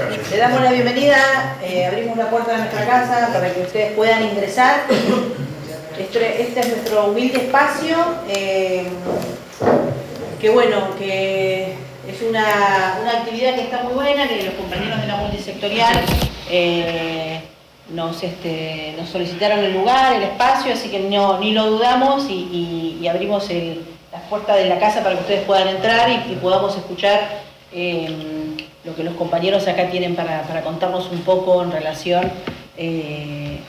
Le damos la bienvenida, abrimos la puerta de nuestra casa para que ustedes puedan ingresar. Este es nuestro humilde espacio, que bueno, que es una actividad que está muy buena, que los compañeros de la multisectorial nos solicitaron el lugar, el espacio, así que ni lo dudamos y abrimos las puertas de la casa para que ustedes puedan entrar y podamos escuchar lo que los compañeros acá tienen para contarnos un poco en relación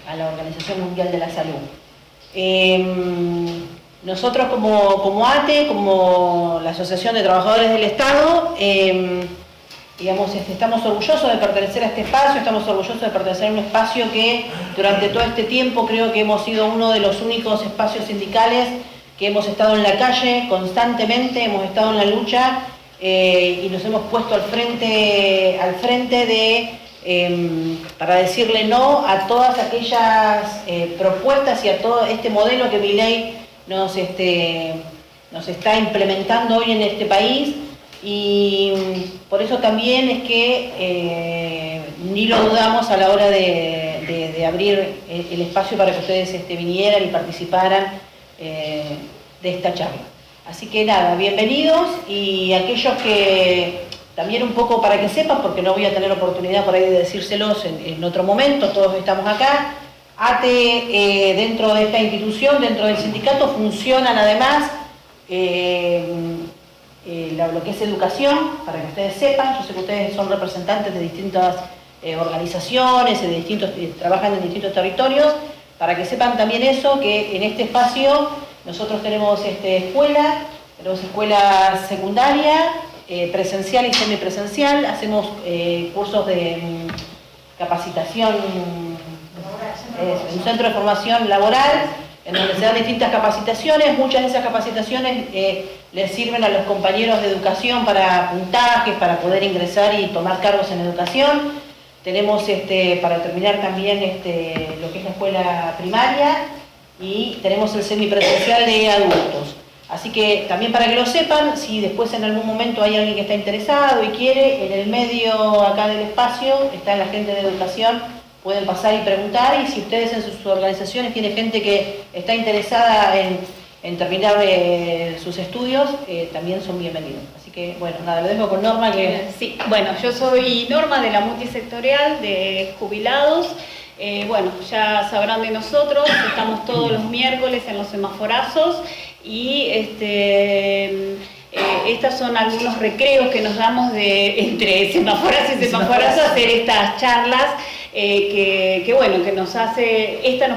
a la Organización Mundial de la Salud. Nosotros como ATE, como la Asociación de Trabajadores del Estado, estamos orgullosos de pertenecer a este espacio, estamos orgullosos de pertenecer a un espacio que durante todo este tiempo creo que hemos sido uno de los únicos espacios sindicales que hemos estado en la calle constantemente, hemos estado en la lucha y nos hemos puesto al frente para decirle no a todas aquellas propuestas y a todo este modelo que Milei nos está implementando hoy en este país, y por eso también es que ni lo dudamos a la hora de abrir el espacio para que ustedes vinieran y participaran de esta charla. Así que nada, bienvenidos, y aquellos que también un poco para que sepan, porque no voy a tener oportunidad por ahí de decírselos en otro momento, todos estamos acá. ATE dentro de esta institución, dentro del sindicato, funcionan además lo que es educación, para que ustedes sepan. Yo sé que ustedes son representantes de distintas organizaciones, trabajan en distintos territorios, para que sepan también eso, que en este espacio nosotros tenemos escuela secundaria, presencial y semipresencial, hacemos cursos de capacitación, un centro de formación laboral, en donde se dan distintas capacitaciones. Muchas de esas capacitaciones les sirven a los compañeros de educación para puntajes, para poder ingresar y tomar cargos en educación. Tenemos para terminar también lo que es la escuela primaria, y tenemos el semipresencial de adultos. Así que también para que lo sepan, si después en algún momento hay alguien que está interesado y quiere, en el medio acá del espacio está la gente de educación, pueden pasar y preguntar, y si ustedes en sus organizaciones tienen gente que está interesada en terminar sus estudios, también son bienvenidos. Así que bueno, nada, lo dejo con Norma. Sí, bueno, yo soy Norma de la multisectorial de jubilados. Bueno, ya sabrán de nosotros, estamos todos los miércoles en los semaforazos, y estos son algunos recreos que nos damos entre semaforazos y semaforazos, hacer estas charlas que bueno, que nos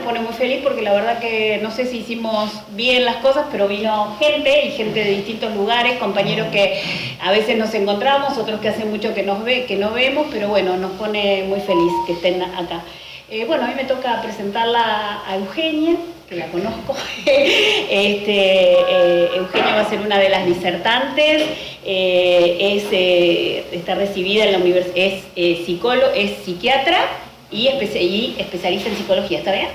pone muy feliz, porque la verdad que no sé si hicimos bien las cosas, pero vino gente de distintos lugares, compañeros que a veces nos encontramos, otros que hace mucho que no vemos, pero bueno, nos pone muy feliz que estén acá. Bueno, a mí me toca presentarla a Eugenia, que la conozco. Eugenia va a ser una de las disertantes, está recibida en la universidad, es psiquiatra y especialista en psicología, ¿está bien?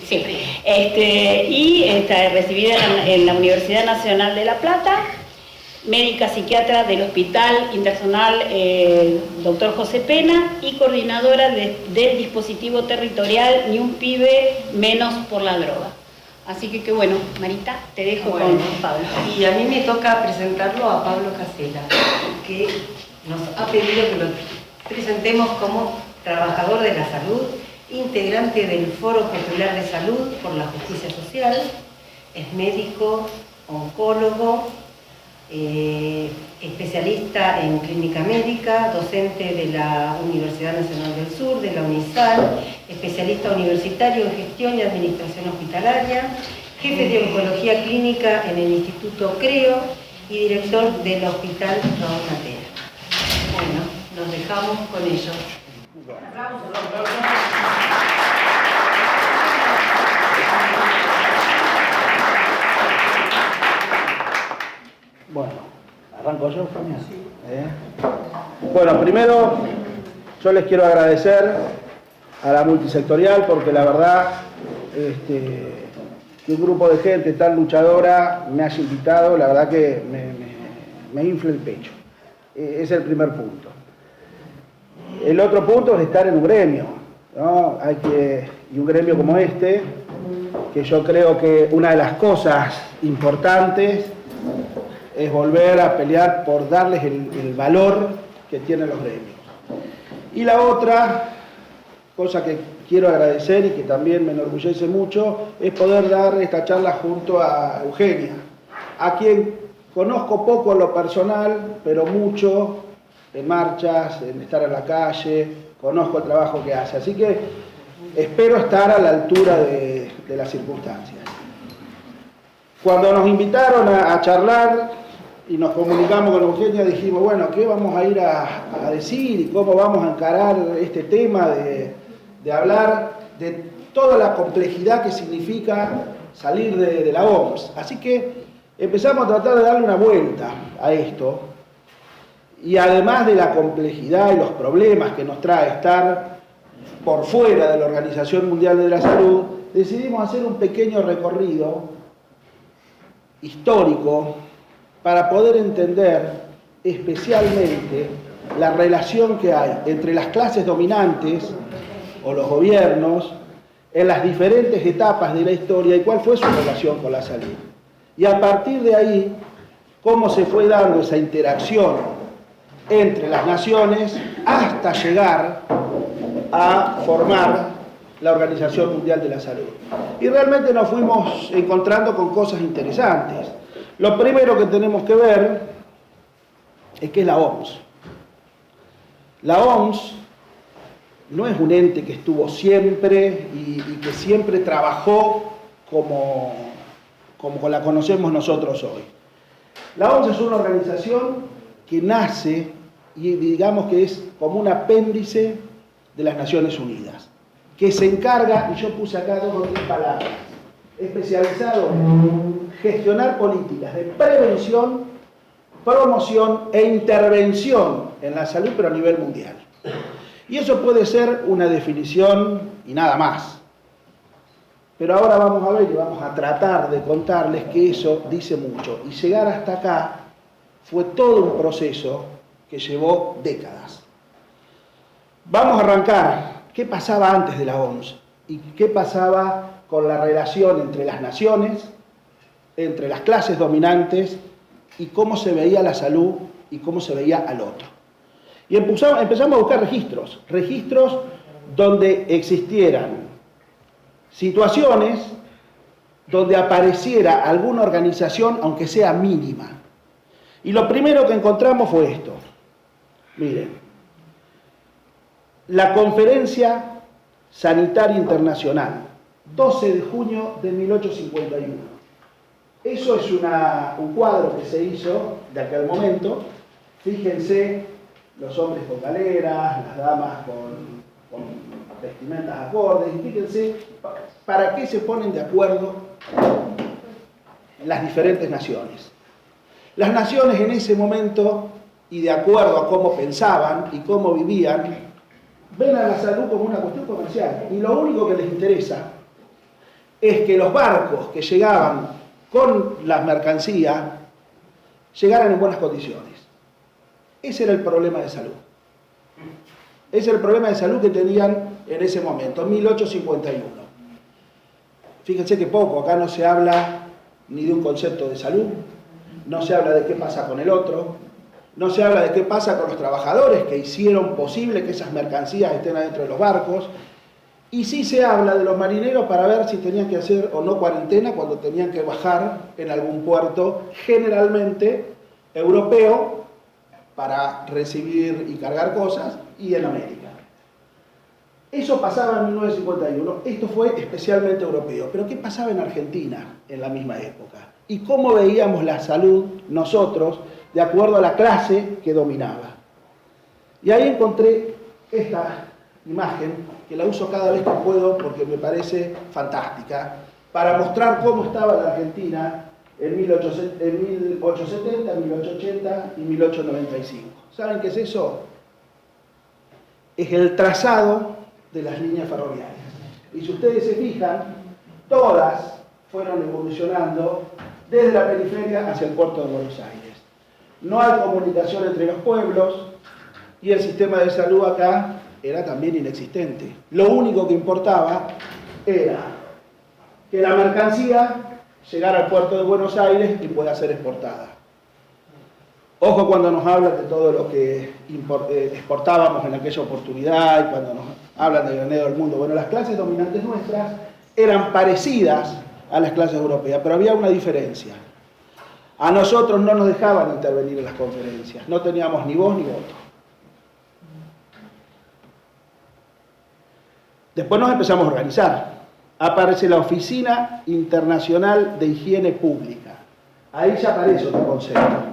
Sí. Y está recibida en la Universidad Nacional de La Plata, médica psiquiatra del Hospital Internacional Dr. José Pena, y coordinadora del dispositivo territorial Ni un pibe menos por la droga. Así que bueno, Marita, te dejo con Pablo. Y a mí me toca presentarlo a Pablo Casela, que nos ha pedido que lo presentemos como trabajador de la salud, integrante del Foro Popular de Salud por la Justicia Social, es médico, oncólogo, especialista en clínica médica, docente de la Universidad Nacional del Sur, de la UNISAL, especialista universitario en gestión y administración hospitalaria, jefe de oncología clínica en el Instituto CREO y director del Hospital Raúl Matera. Bueno, nos dejamos con ellos. Bueno, arranco yo, Fania. Bueno, primero yo les quiero agradecer a la multisectorial, porque la verdad que un grupo de gente tan luchadora me haya invitado, la verdad que me infla el pecho. Es el primer punto. El otro punto es estar en un gremio, ¿no? Y un gremio como este, que yo creo que una de las cosas importantes es volver a pelear por darles el valor que tienen los gremios. Y la otra cosa que quiero agradecer y que también me enorgullece mucho es poder dar esta charla junto a Eugenia, a quien conozco poco en lo personal, pero mucho en marchas, en estar en la calle, conozco el trabajo que hace. Así que espero estar a la altura de las circunstancias. Cuando nos invitaron a charlar y nos comunicamos con Eugenia, dijimos, bueno, ¿qué vamos a ir a decir y cómo vamos a encarar este tema de hablar de toda la complejidad que significa salir de la OMS? Así que empezamos a tratar de darle una vuelta a esto, y además de la complejidad y los problemas que nos trae estar por fuera de la Organización Mundial de la Salud, decidimos hacer un pequeño recorrido histórico para poder entender especialmente la relación que hay entre las clases dominantes o los gobiernos en las diferentes etapas de la historia y cuál fue su relación con la salud. Y a partir de ahí, cómo se fue dando esa interacción entre las naciones hasta llegar a formar la Organización Mundial de la Salud. Y realmente nos fuimos encontrando con cosas interesantes. Lo primero que tenemos que ver es que es la OMS. La OMS no es un ente que estuvo siempre y que siempre trabajó como la conocemos nosotros hoy. La OMS es una organización que nace y digamos que es como un apéndice de las Naciones Unidas, que se encarga, y yo puse acá 2 o 3 palabras, especializado en gestionar políticas de prevención, promoción e intervención en la salud, pero a nivel mundial. Y eso puede ser una definición y nada más. Pero ahora vamos a ver y vamos a tratar de contarles que eso dice mucho. Y llegar hasta acá fue todo un proceso que llevó décadas. Vamos a arrancar. ¿Qué pasaba antes de la OMS? ¿Y qué pasaba con la relación entre las naciones, entre las clases dominantes y cómo se veía la salud y cómo se veía al otro? Y empezamos a buscar registros donde existieran situaciones donde apareciera alguna organización, aunque sea mínima. Y lo primero que encontramos fue esto. Miren, la Conferencia Sanitaria Internacional, 12 de junio de 1851. Eso es un cuadro que se hizo de aquel momento. Fíjense, los hombres con galeras, las damas con vestimentas acordes, y fíjense para qué se ponen de acuerdo las diferentes naciones. Las naciones en ese momento, y de acuerdo a cómo pensaban y cómo vivían, ven a la salud como una cuestión comercial, y lo único que les interesa es que los barcos que llegaban con las mercancías llegaran en buenas condiciones. Ese era el problema de salud. Ese era el problema de salud que tenían en ese momento, en 1851. Fíjense que poco, acá no se habla ni de un concepto de salud, no se habla de qué pasa con el otro, no se habla de qué pasa con los trabajadores que hicieron posible que esas mercancías estén adentro de los barcos, y sí se habla de los marineros para ver si tenían que hacer o no cuarentena cuando tenían que bajar en algún puerto, generalmente europeo, para recibir y cargar cosas, y en América. Eso pasaba en 1951, esto fue especialmente europeo. Pero ¿qué pasaba en Argentina en la misma época? ¿Y cómo veíamos la salud nosotros de acuerdo a la clase que dominaba? Y ahí encontré esta imagen, que la uso cada vez que puedo porque me parece fantástica, para mostrar cómo estaba la Argentina en 1870, 1880 y 1895. ¿Saben qué es eso? Es el trazado de las líneas ferroviarias. Y si ustedes se fijan, todas fueron evolucionando desde la periferia hacia el puerto de Buenos Aires. No hay comunicación entre los pueblos, y el sistema de salud acá era también inexistente. Lo único que importaba era que la mercancía llegara al puerto de Buenos Aires y pueda ser exportada. Ojo cuando nos hablan de todo lo que exportábamos en aquella oportunidad y cuando nos hablan del granero del mundo. Bueno, las clases dominantes nuestras eran parecidas a las clases europeas, pero había una diferencia. A nosotros no nos dejaban intervenir en las conferencias, no teníamos ni voz ni voto. Después nos empezamos a organizar. Aparece la Oficina Internacional de Higiene Pública. Ahí ya aparece otro concepto.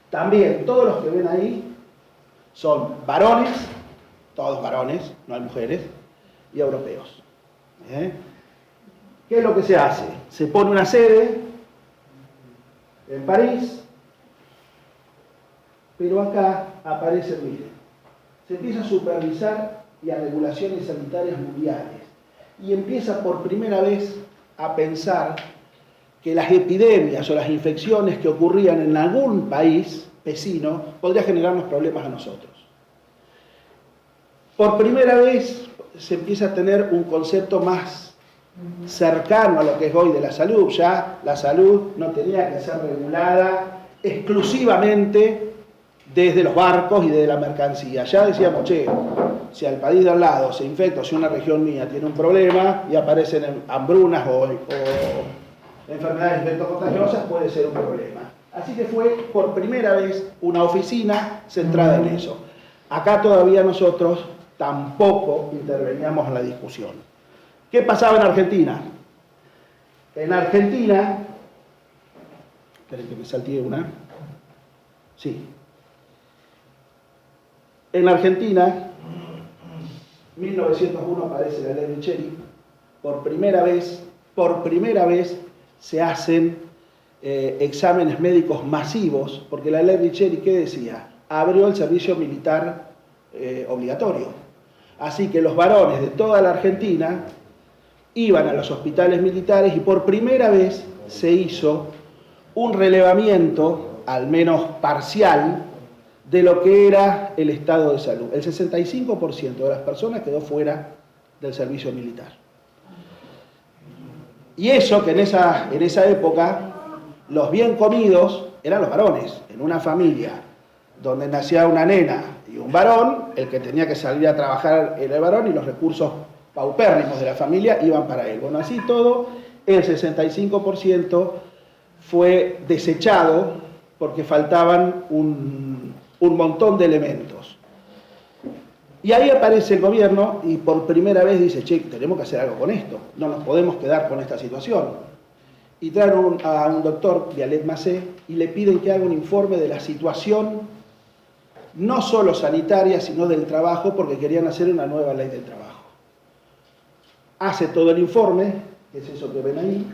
También todos los que ven ahí son varones, todos varones, no hay mujeres, y europeos. ¿Qué es lo que se hace? Se pone una sede en París, pero acá aparece, miren, se empieza a supervisar y a regulaciones sanitarias mundiales y empieza por primera vez a pensar que las epidemias o las infecciones que ocurrían en algún país vecino podrían generarnos problemas a nosotros. Por primera vez se empieza a tener un concepto más cercano a lo que es hoy de la salud. Ya la salud no tenía que ser regulada exclusivamente desde los barcos y desde la mercancía. Ya decíamos, che, si al país de al lado se infecta o si una región mía tiene un problema y aparecen hambrunas o enfermedades infectocontagiosas, puede ser un problema. Así que fue por primera vez una oficina centrada en eso. Acá todavía nosotros tampoco interveníamos en la discusión. ¿Qué pasaba en Argentina? En Argentina, esperen que me salté una. Sí. En Argentina, 1901 aparece la ley Richeri. Por primera vez se hacen exámenes médicos masivos, porque la ley Richeri, ¿qué decía? Abrió el servicio militar obligatorio. Así que los varones de toda la Argentina iban a los hospitales militares y por primera vez se hizo un relevamiento, al menos parcial, de lo que era el estado de salud. El 65% de las personas quedó fuera del servicio militar. Y eso que en esa época los bien comidos eran los varones. En una familia donde nacía una nena y un varón, el que tenía que salir a trabajar era el varón y los recursos paupérrimos de la familia iban para él. Bueno, así todo, el 65% fue desechado porque faltaban un montón de elementos. Y ahí aparece el gobierno y por primera vez dice, che, tenemos que hacer algo con esto, no nos podemos quedar con esta situación. Y traen a un doctor, Vialet Macé, y le piden que haga un informe de la situación, no solo sanitaria, sino del trabajo, porque querían hacer una nueva ley del trabajo. Hace todo el informe, que es eso que ven ahí,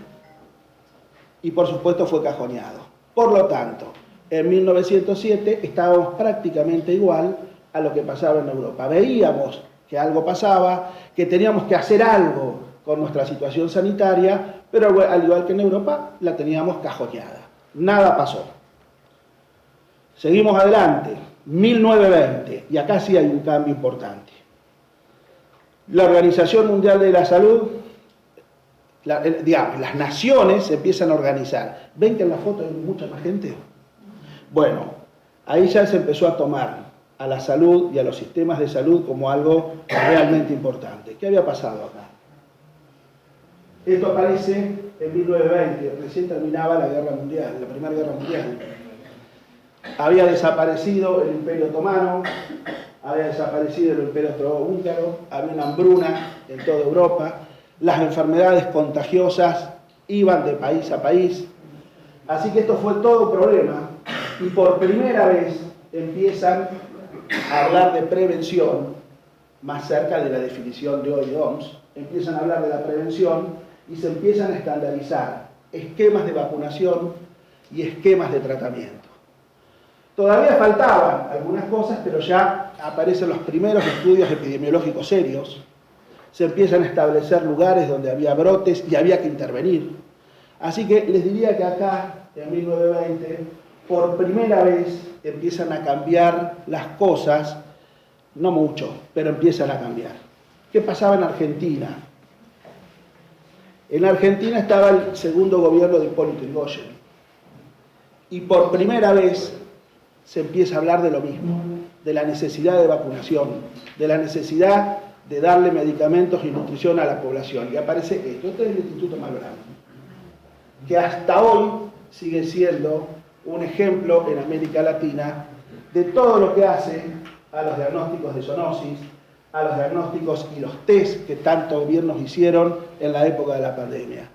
y por supuesto fue cajoneado. Por lo tanto, en 1907 estábamos prácticamente igual a lo que pasaba en Europa. Veíamos que algo pasaba, que teníamos que hacer algo con nuestra situación sanitaria, pero al igual que en Europa, la teníamos cajoneada. Nada pasó. Seguimos adelante, 1920, y acá sí hay un cambio importante. La Organización Mundial de la Salud, las naciones se empiezan a organizar. ¿Ven que en la foto hay mucha más gente? Bueno, ahí ya se empezó a tomar a la salud y a los sistemas de salud como algo realmente importante. ¿Qué había pasado acá? Esto aparece en 1920, recién terminaba la Guerra Mundial, la Primera Guerra Mundial. Había desaparecido el Imperio Otomano, había desaparecido el Imperio Austrohúngaro, había una hambruna en toda Europa, las enfermedades contagiosas iban de país a país, así que esto fue todo un problema y por primera vez empiezan a hablar de prevención, más cerca de la definición de hoy de OMS, empiezan a hablar de la prevención y se empiezan a estandarizar esquemas de vacunación y esquemas de tratamiento. Todavía faltaban algunas cosas, pero ya aparecen los primeros estudios epidemiológicos serios, se empiezan a establecer lugares donde había brotes y había que intervenir. Así que les diría que acá, en 1920, por primera vez empiezan a cambiar las cosas, no mucho, pero empiezan a cambiar. ¿Qué pasaba en Argentina? En Argentina estaba el segundo gobierno de Hipólito Yrigoyen, y por primera vez se empieza a hablar de lo mismo, de la necesidad de vacunación, de la necesidad de darle medicamentos y nutrición a la población. Y aparece esto, este es el Instituto Malbrán, que hasta hoy sigue siendo un ejemplo en América Latina de todo lo que hace a los diagnósticos de zoonosis, a los diagnósticos y los test que tantos gobiernos hicieron en la época de la pandemia.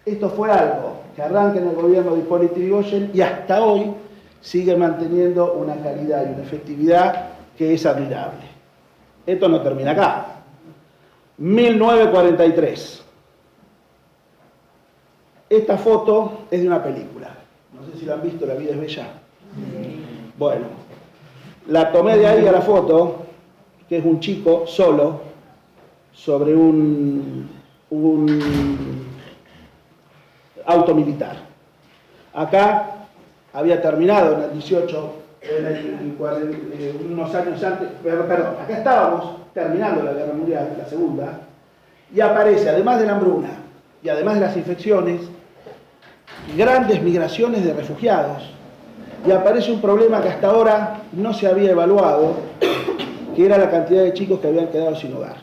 Esto fue algo que arranca en el gobierno de Hipólito Yrigoyen y hasta hoy sigue manteniendo una calidad y una efectividad que es admirable. Esto no termina acá. 1943. Esta foto es de una película. No sé si la han visto, La vida es bella. Bueno, la tomé de ahí a la foto, que es un chico solo sobre un auto militar. Acá había terminado en el 18, unos años antes, perdón, acá estábamos terminando la Guerra Mundial, la Segunda, y aparece, además de la hambruna y además de las infecciones, grandes migraciones de refugiados, y aparece un problema que hasta ahora no se había evaluado, que era la cantidad de chicos que habían quedado sin hogar.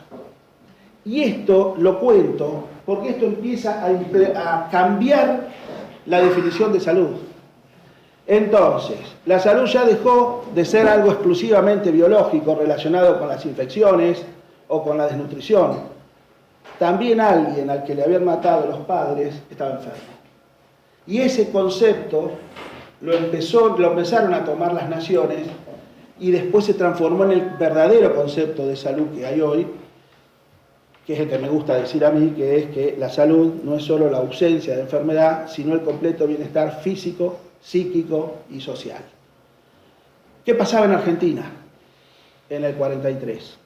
Y esto lo cuento porque esto empieza a cambiar la definición de salud. Entonces, la salud ya dejó de ser algo exclusivamente biológico relacionado con las infecciones o con la desnutrición. También alguien al que le habían matado los padres estaba enfermo. Y ese concepto lo empezaron a tomar las naciones y después se transformó en el verdadero concepto de salud que hay hoy, que es el que me gusta decir a mí, que es que la salud no es solo la ausencia de enfermedad, sino el completo bienestar físico, psíquico y social. ¿Qué pasaba en Argentina en el 43?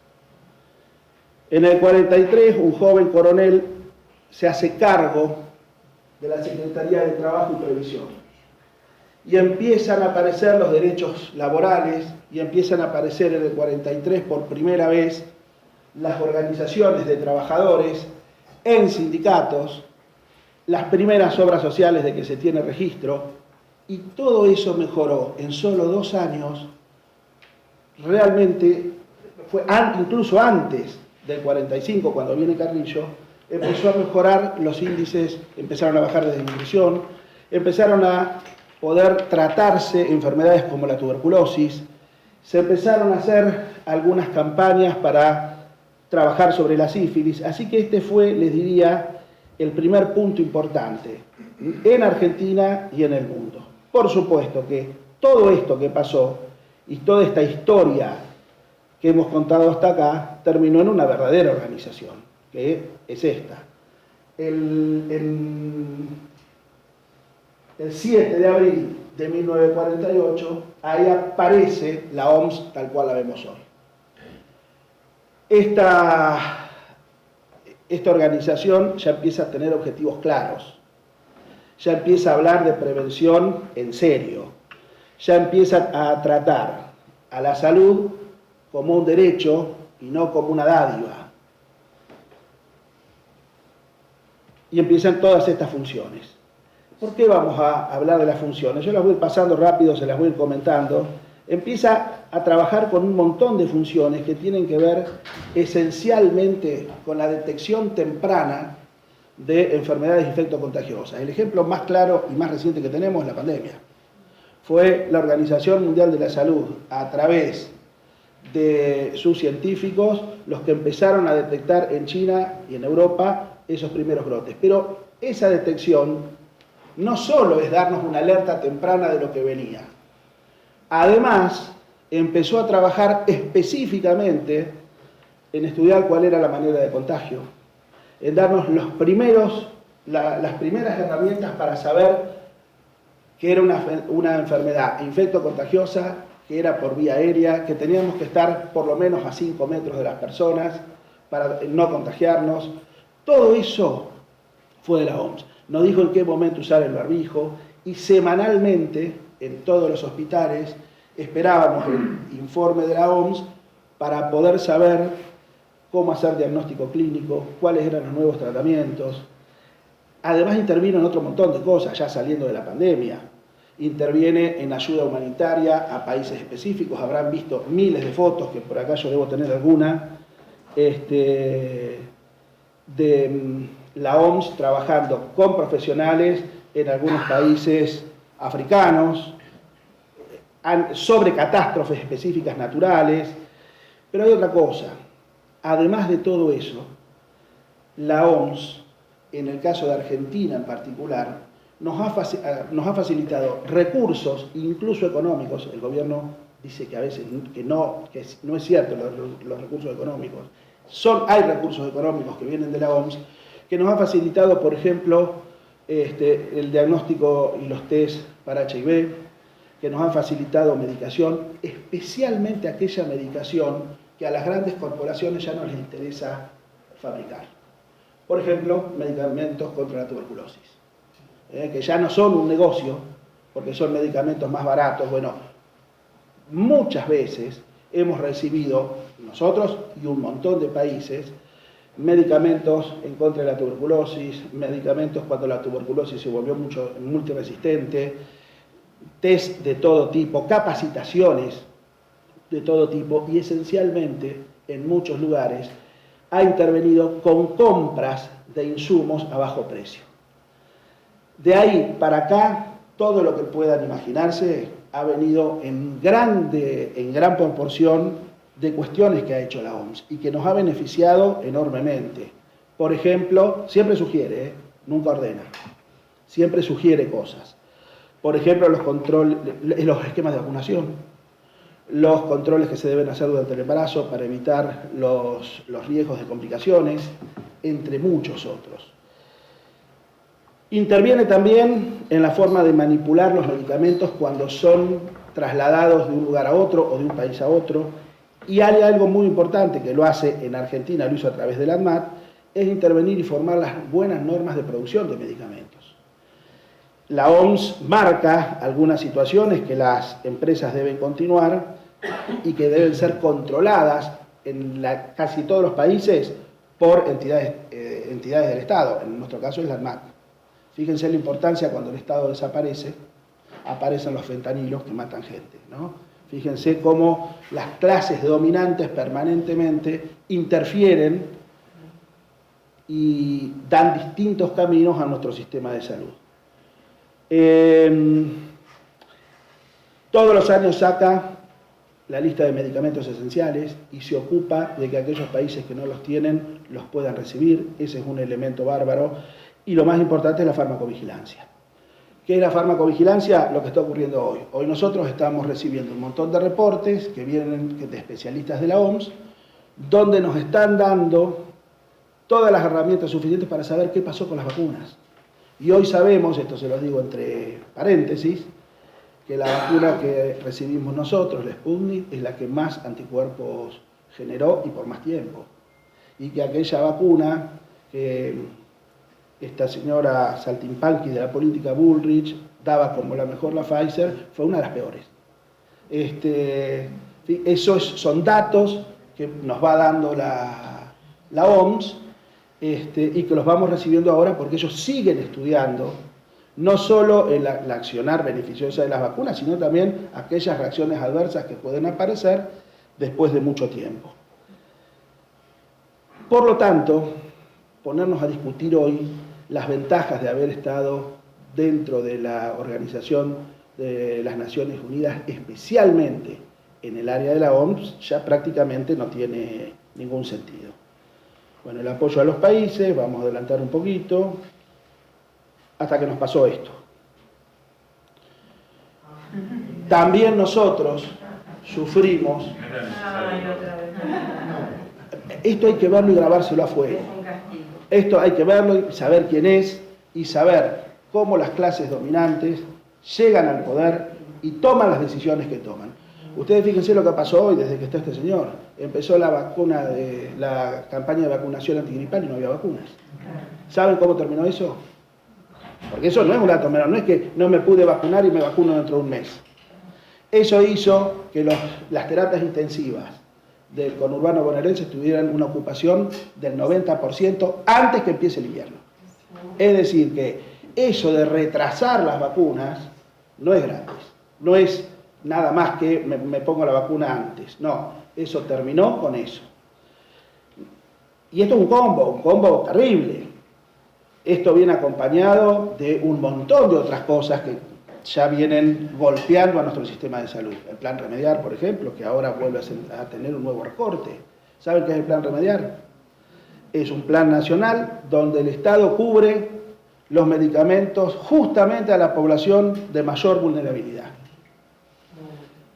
En el 43 un joven coronel se hace cargo de la Secretaría de Trabajo y Previsión y empiezan a aparecer los derechos laborales y empiezan a aparecer en el 43 por primera vez las organizaciones de trabajadores en sindicatos, las primeras obras sociales de que se tiene registro. Y todo eso mejoró en solo 2 años, realmente, incluso antes del 45, cuando viene Carrillo, empezó a mejorar los índices, empezaron a bajar de desnutrición, empezaron a poder tratarse enfermedades como la tuberculosis, se empezaron a hacer algunas campañas para trabajar sobre la sífilis, así que este fue, les diría, el primer punto importante en Argentina y en el mundo. Por supuesto que todo esto que pasó y toda esta historia que hemos contado hasta acá terminó en una verdadera organización, que es esta. El 7 de abril de 1948, ahí aparece la OMS tal cual la vemos hoy. Esta organización ya empieza a tener objetivos claros. Ya empieza a hablar de prevención en serio, ya empieza a tratar a la salud como un derecho y no como una dádiva. Y empiezan todas estas funciones. ¿Por qué vamos a hablar de las funciones? Yo las voy pasando rápido, se las voy comentando. Empieza a trabajar con un montón de funciones que tienen que ver esencialmente con la detección temprana de enfermedades infectocontagiosas. El ejemplo más claro y más reciente que tenemos es la pandemia. Fue la Organización Mundial de la Salud, a través de sus científicos, los que empezaron a detectar en China y en Europa esos primeros brotes. Pero esa detección no solo es darnos una alerta temprana de lo que venía. Además, empezó a trabajar específicamente en estudiar cuál era la manera de contagio, en darnos las primeras herramientas para saber que era una enfermedad infectocontagiosa, que era por vía aérea, que teníamos que estar por lo menos a 5 metros de las personas para no contagiarnos. Todo eso fue de la OMS. Nos dijo en qué momento usar el barbijo y semanalmente en todos los hospitales, esperábamos el informe de la OMS para poder saber cómo hacer diagnóstico clínico, cuáles eran los nuevos tratamientos. Además intervino en otro montón de cosas, ya saliendo de la pandemia. Interviene en ayuda humanitaria a países específicos, habrán visto miles de fotos, que por acá yo debo tener alguna, de la OMS trabajando con profesionales en algunos países africanos, sobre catástrofes específicas naturales. Pero hay otra cosa, además de todo eso, la OMS, en el caso de Argentina en particular, nos ha facilitado recursos, incluso económicos. El gobierno dice que a veces que no es cierto los recursos económicos. Hay recursos económicos que vienen de la OMS, que nos ha facilitado, por ejemplo, el diagnóstico y los test para HIV, que nos han facilitado medicación, especialmente aquella medicación que a las grandes corporaciones ya no les interesa fabricar. Por ejemplo, medicamentos contra la tuberculosis, que ya no son un negocio, porque son medicamentos más baratos. Bueno, muchas veces hemos recibido, nosotros y un montón de países, medicamentos en contra de la tuberculosis, medicamentos cuando la tuberculosis se volvió multiresistente, test de todo tipo, capacitaciones de todo tipo, y esencialmente en muchos lugares ha intervenido con compras de insumos a bajo precio. De ahí para acá, todo lo que puedan imaginarse ha venido en gran proporción de cuestiones que ha hecho la OMS y que nos ha beneficiado enormemente. Por ejemplo, siempre sugiere, nunca ordena, siempre sugiere cosas. Por ejemplo, los esquemas de vacunación, los controles que se deben hacer durante el embarazo para evitar los riesgos de complicaciones, entre muchos otros. Interviene también en la forma de manipular los medicamentos cuando son trasladados de un lugar a otro o de un país a otro. Y hay algo muy importante que lo hace en Argentina, lo hizo a través del ANMAT, es intervenir y formar las buenas normas de producción de medicamentos. La OMS marca algunas situaciones que las empresas deben continuar y que deben ser controladas en casi todos los países por entidades del Estado. En nuestro caso es la ANMAT. Fíjense la importancia cuando el Estado desaparece, aparecen los fentanilos que matan gente, ¿no? Fíjense cómo las clases dominantes permanentemente interfieren y dan distintos caminos a nuestro sistema de salud. Todos los años saca la lista de medicamentos esenciales y se ocupa de que aquellos países que no los tienen los puedan recibir. Ese es un elemento bárbaro. Y lo más importante es la farmacovigilancia. ¿Qué es la farmacovigilancia? Lo que está ocurriendo hoy. Hoy nosotros estamos recibiendo un montón de reportes que vienen de especialistas de la OMS, donde nos están dando todas las herramientas suficientes para saber qué pasó con las vacunas. Y hoy sabemos, esto se lo digo entre paréntesis, que la vacuna que recibimos nosotros, la Sputnik, es la que más anticuerpos generó y por más tiempo. Y que aquella vacuna que esta señora Saltimbanqui de la política Bullrich daba como la mejor, la Pfizer, fue una de las peores. Esos son datos que nos va dando la OMS y que los vamos recibiendo ahora porque ellos siguen estudiando no solo la accionar beneficiosa de las vacunas, sino también aquellas reacciones adversas que pueden aparecer después de mucho tiempo. Por lo tanto, ponernos a discutir hoy las ventajas de haber estado dentro de la Organización de las Naciones Unidas, especialmente en el área de la OMS, ya prácticamente no tiene ningún sentido. Bueno, el apoyo a los países, vamos a adelantar un poquito, hasta que nos pasó esto. También nosotros sufrimos. Esto hay que verlo y grabárselo a fuego. Esto hay que verlo y saber quién es y saber cómo las clases dominantes llegan al poder y toman las decisiones que toman. Ustedes fíjense lo que pasó hoy desde que está este señor. Empezó la campaña de vacunación antigripal y no había vacunas. ¿Saben cómo terminó eso? Porque eso no es un dato menor, no es que no me pude vacunar y me vacuno dentro de un mes. Eso hizo que las terapias intensivas del conurbano bonaerense tuvieran una ocupación del 90% antes que empiece el invierno. Es decir, que eso de retrasar las vacunas no es gratis, no es nada más que me pongo la vacuna antes, no, eso terminó con eso. Y esto es un combo terrible. Esto viene acompañado de un montón de otras cosas que ya vienen golpeando a nuestro sistema de salud. El Plan Remediar, por ejemplo, que ahora vuelve a tener un nuevo recorte. ¿Saben qué es el Plan Remediar? Es un plan nacional donde el Estado cubre los medicamentos justamente a la población de mayor vulnerabilidad.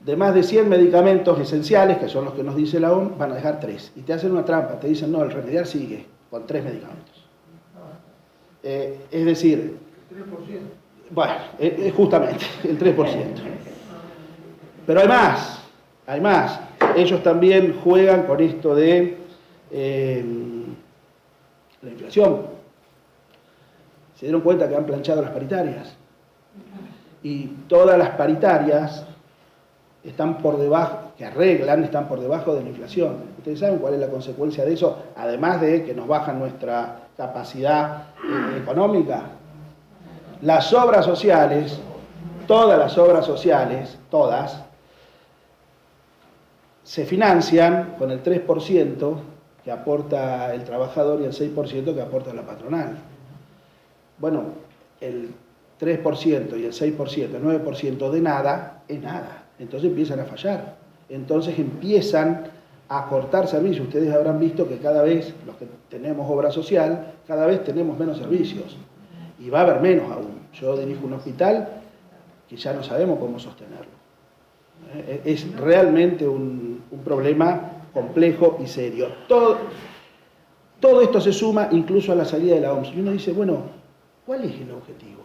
De más de 100 medicamentos esenciales, que son los que nos dice la OMS, van a dejar 3. Y te hacen una trampa, te dicen, no, el Remediar sigue con 3 medicamentos. Es decir, 3%. Bueno, es justamente el 3%. Pero hay más. Ellos también juegan con esto de la inflación. Se dieron cuenta que han planchado las paritarias. Y todas las paritarias están por debajo, que arreglan, están por debajo de la inflación. ¿Ustedes saben cuál es la consecuencia de eso? Además de que nos bajan nuestra capacidad económica. Las obras sociales, todas las obras sociales, todas, se financian con el 3% que aporta el trabajador y el 6% que aporta la patronal. Bueno, el 3% y el 6%, el 9% de nada es nada. Entonces empiezan a fallar. Entonces empiezan a cortar servicios. Ustedes habrán visto que cada vez, los que tenemos obra social, cada vez tenemos menos servicios. Y va a haber menos aún. Yo dirijo un hospital que ya no sabemos cómo sostenerlo. Es realmente un problema complejo y serio. Todo esto se suma incluso a la salida de la OMS. Y uno dice, bueno, ¿cuál es el objetivo?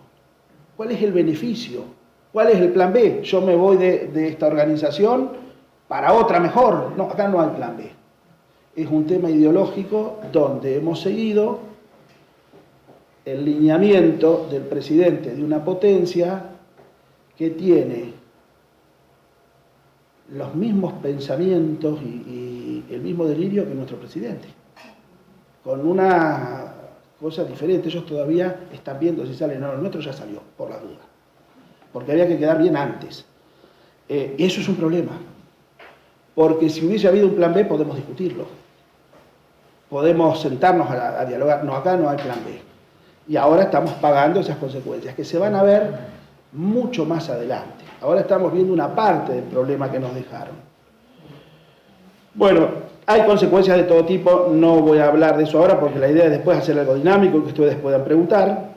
¿Cuál es el beneficio? ¿Cuál es el plan B? Yo me voy de esta organización para otra mejor. No, acá no hay plan B. Es un tema ideológico donde hemos seguido el lineamiento del presidente de una potencia que tiene los mismos pensamientos y el mismo delirio que nuestro presidente. Con una cosa diferente, ellos todavía están viendo si sale, no, el nuestro ya salió, por la duda. Porque había que quedar bien antes. Y eso es un problema. Porque si hubiese habido un plan B, podemos discutirlo. Podemos sentarnos a dialogar. No, acá no hay plan B. Y ahora estamos pagando esas consecuencias, que se van a ver mucho más adelante. Ahora estamos viendo una parte del problema que nos dejaron. Bueno, hay consecuencias de todo tipo. No voy a hablar de eso ahora, porque la idea es después hacer algo dinámico y que ustedes puedan preguntar.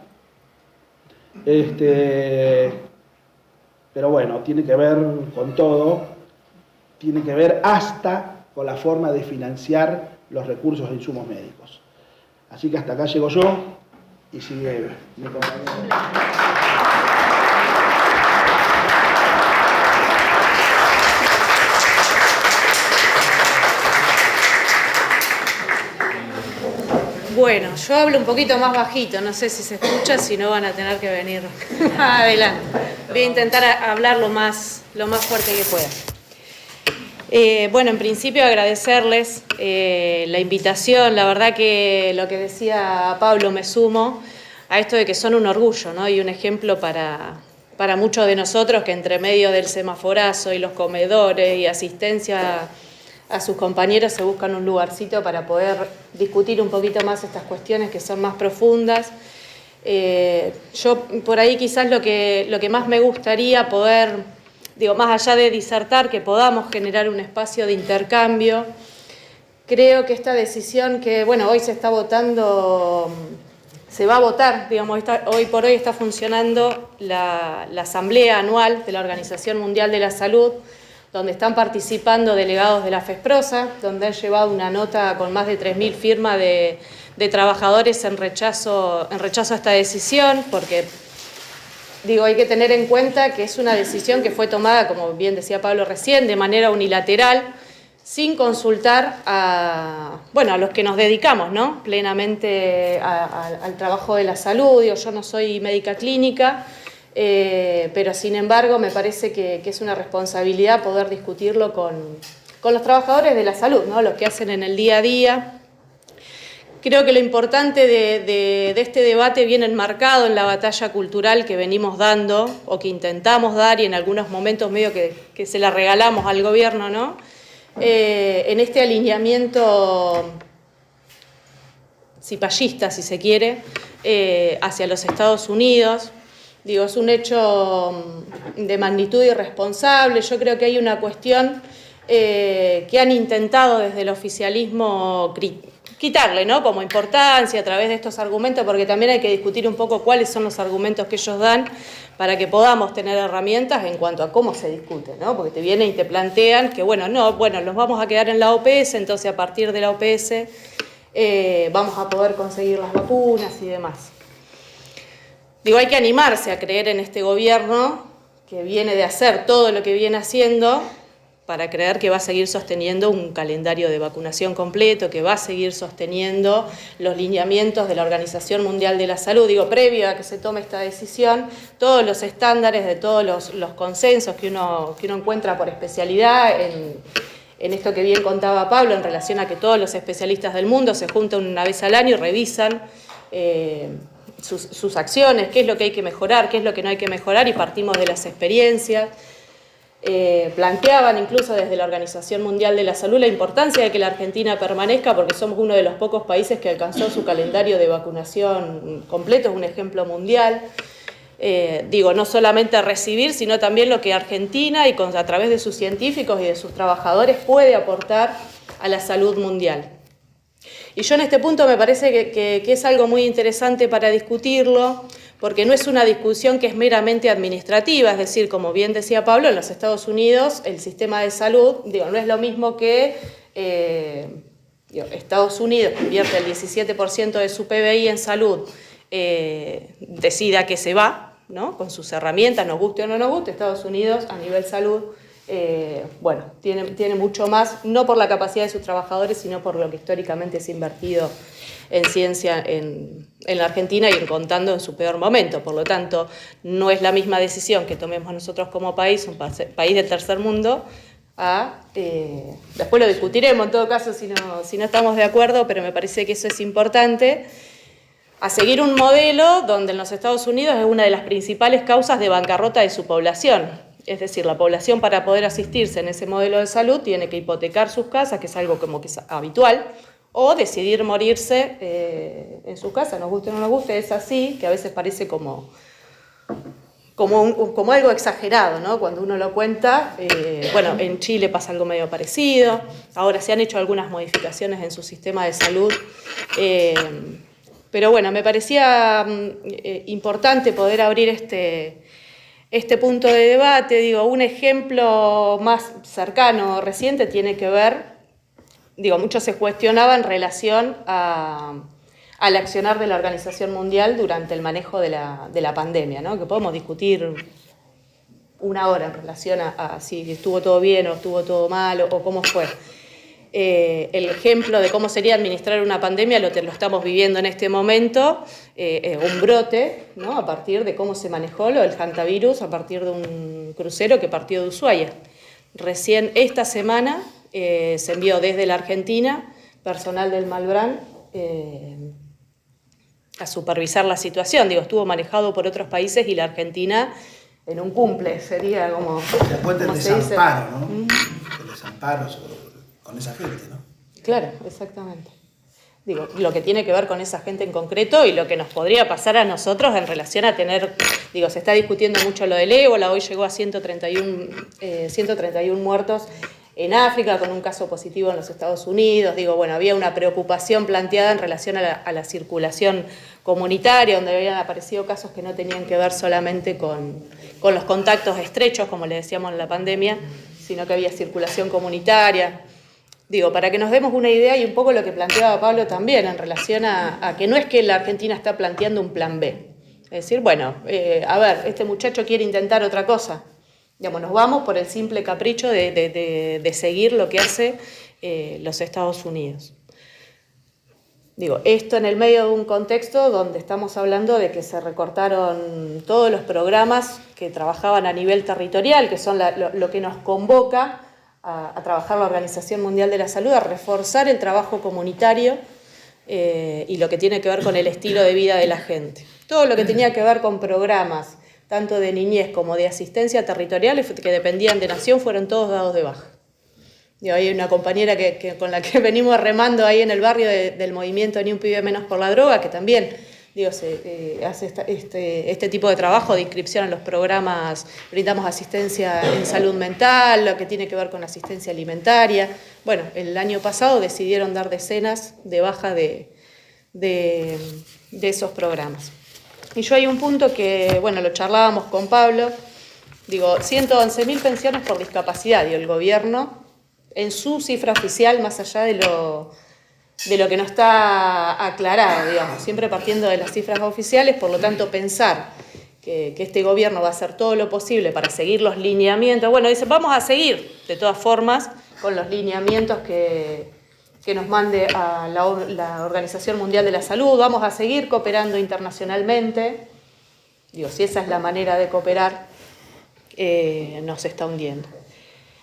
Pero bueno, tiene que ver con todo, tiene que ver hasta con la forma de financiar los recursos de insumos médicos. Así que hasta acá llego yo y sigue mi compañero. Bueno, yo hablo un poquito más bajito, no sé si se escucha, si no van a tener que venir más adelante. Voy a intentar hablar lo más fuerte que pueda. Bueno, en principio agradecerles la invitación. La verdad que lo que decía Pablo, me sumo a esto de que son un orgullo, ¿no? Y un ejemplo para muchos de nosotros que entre medio del semaforazo y los comedores y asistencia a sus compañeros se buscan un lugarcito para poder discutir un poquito más estas cuestiones que son más profundas. Yo por ahí quizás lo que más me gustaría poder, más allá de disertar, que podamos generar un espacio de intercambio. Creo que esta decisión que, hoy se está votando, se va a votar, hoy por hoy está funcionando la asamblea anual de la Organización Mundial de la Salud, donde están participando delegados de la FESPROSA, donde han llevado una nota con más de 3.000 firmas de trabajadores en rechazo a esta decisión, porque hay que tener en cuenta que es una decisión que fue tomada, como bien decía Pablo recién, de manera unilateral, sin consultar a los que nos dedicamos, ¿no?, plenamente al trabajo de la salud. Yo no soy médica clínica, pero sin embargo me parece que es una responsabilidad poder discutirlo con los trabajadores de la salud, ¿no?, los que hacen en el día a día. Creo que lo importante de este debate viene enmarcado en la batalla cultural que venimos dando, o que intentamos dar, y en algunos momentos medio que se la regalamos al gobierno, ¿no?, en este alineamiento cipayista, si se quiere, hacia los Estados Unidos. Es un hecho de magnitud irresponsable. Yo creo que hay una cuestión que han intentado desde el oficialismo quitarle, ¿no?, como importancia a través de estos argumentos, porque también hay que discutir un poco cuáles son los argumentos que ellos dan para que podamos tener herramientas en cuanto a cómo se discute, ¿no? Porque te vienen y te plantean que, nos vamos a quedar en la OPS, entonces a partir de la OPS vamos a poder conseguir las vacunas y demás. Hay que animarse a creer en este gobierno que viene de hacer todo lo que viene haciendo, para creer que va a seguir sosteniendo un calendario de vacunación completo, que va a seguir sosteniendo los lineamientos de la Organización Mundial de la Salud. Previo a que se tome esta decisión, todos los estándares de todos los consensos que uno encuentra por especialidad en esto que bien contaba Pablo, en relación a que todos los especialistas del mundo se juntan una vez al año y revisan sus acciones, qué es lo que hay que mejorar, qué es lo que no hay que mejorar, y partimos de las experiencias. Planteaban incluso desde la Organización Mundial de la Salud la importancia de que la Argentina permanezca, porque somos uno de los pocos países que alcanzó su calendario de vacunación completo, es un ejemplo mundial. No solamente recibir, sino también lo que Argentina, a través de sus científicos y de sus trabajadores, puede aportar a la salud mundial. Y yo en este punto me parece que es algo muy interesante para discutirlo, porque no es una discusión que es meramente administrativa, es decir, como bien decía Pablo, en los Estados Unidos el sistema de salud, no es lo mismo que Estados Unidos, que invierte el 17% de su PBI en salud, decida que se va, ¿no?, con sus herramientas, nos guste o no nos guste. Estados Unidos a nivel salud tiene mucho más, no por la capacidad de sus trabajadores, sino por lo que históricamente se ha invertido en ciencia en la Argentina, y en contando en su peor momento. Por lo tanto, no es la misma decisión que tomemos nosotros como país, un país del tercer mundo, después lo discutiremos en todo caso si no estamos de acuerdo, pero me parece que eso es importante, a seguir un modelo donde en los Estados Unidos es una de las principales causas de bancarrota de su población. Es decir, la población, para poder asistirse en ese modelo de salud, tiene que hipotecar sus casas, que es algo como que es habitual, o decidir morirse en su casa, nos guste o no nos guste, es así, que a veces parece como algo exagerado, ¿no?, cuando uno lo cuenta. En Chile pasa algo medio parecido, ahora se han hecho algunas modificaciones en su sistema de salud, pero me parecía importante poder abrir este punto de debate. Un ejemplo más cercano, reciente, tiene que ver, mucho se cuestionaba en relación al accionar de la Organización Mundial durante el manejo de la pandemia, ¿no?, que podemos discutir una hora en relación a si estuvo todo bien o estuvo todo mal o cómo fue. El ejemplo de cómo sería administrar una pandemia lo estamos viviendo en este momento, un brote, ¿no?, a partir de cómo se manejó el hantavirus a partir de un crucero que partió de Ushuaia. Recién esta semana se envió desde la Argentina personal del Malbrán a supervisar la situación. Estuvo manejado por otros países y la Argentina en un cumple, sería como... Después del desamparo, ¿no? El desamparo con esa gente, ¿no? Claro, exactamente. Lo que tiene que ver con esa gente en concreto y lo que nos podría pasar a nosotros en relación a tener... se está discutiendo mucho lo del ébola, hoy llegó a 131 muertos en África, con un caso positivo en los Estados Unidos. Había una preocupación planteada en relación a la circulación comunitaria, donde habían aparecido casos que no tenían que ver solamente con los contactos estrechos, como le decíamos en la pandemia, sino que había circulación comunitaria. Para que nos demos una idea, y un poco lo que planteaba Pablo también, en relación a que no es que la Argentina está planteando un plan B. Es decir, este muchacho quiere intentar otra cosa. Digamos, nos vamos por el simple capricho de seguir lo que hace los Estados Unidos. Digo, esto en el medio de un contexto donde estamos hablando de que se recortaron todos los programas que trabajaban a nivel territorial, que son lo que nos convoca a trabajar la Organización Mundial de la Salud, a reforzar el trabajo comunitario y lo que tiene que ver con el estilo de vida de la gente. Todo lo que tenía que ver con programas, tanto de niñez como de asistencia territorial, que dependían de Nación, fueron todos dados de baja. Hay una compañera con la que venimos remando ahí en el barrio del movimiento Ni un pibe menos por la droga, que también hace este tipo de trabajo de inscripción en los programas, brindamos asistencia en salud mental, lo que tiene que ver con asistencia alimentaria. Bueno, el año pasado decidieron dar decenas de baja de esos programas. Y yo hay un punto que, bueno, lo charlábamos con Pablo, 111.000 pensiones por discapacidad, y el gobierno, en su cifra oficial, más allá de lo que no está aclarado, digamos, siempre partiendo de las cifras oficiales, por lo tanto pensar que este gobierno va a hacer todo lo posible para seguir los lineamientos. Bueno, dice, vamos a seguir, de todas formas, con los lineamientos que nos mande a la Organización Mundial de la Salud, vamos a seguir cooperando internacionalmente. Si esa es la manera de cooperar, nos está hundiendo.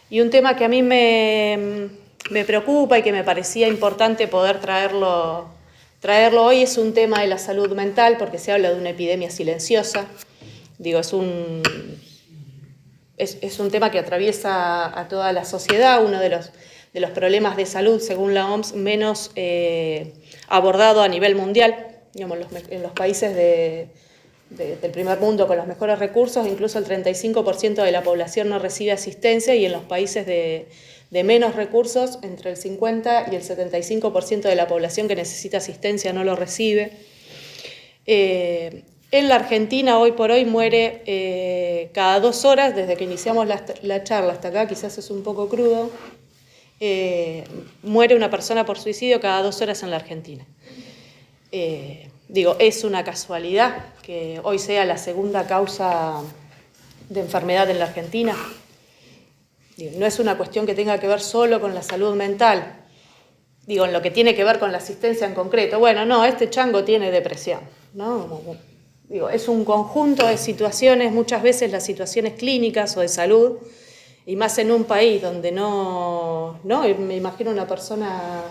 Y un tema que a mí me preocupa y que me parecía importante poder traerlo hoy es un tema de la salud mental, porque se habla de una epidemia silenciosa. Es un tema que atraviesa a toda la sociedad, uno de los problemas de salud, según la OMS, menos abordado a nivel mundial. En los países del primer mundo con los mejores recursos, incluso el 35% de la población no recibe asistencia, y en los países de menos recursos, entre el 50 y el 75% de la población que necesita asistencia no lo recibe. En la Argentina, hoy por hoy, muere cada 2 horas, desde que iniciamos la charla hasta acá, quizás es un poco crudo, muere una persona por suicidio cada 2 horas en la Argentina. Es una casualidad que hoy sea la segunda causa de enfermedad en la Argentina. No es una cuestión que tenga que ver solo con la salud mental, en lo que tiene que ver con la asistencia en concreto. Bueno, no, este chango tiene depresión, ¿no? Es un conjunto de situaciones, muchas veces las situaciones clínicas o de salud, y más en un país donde no me imagino una persona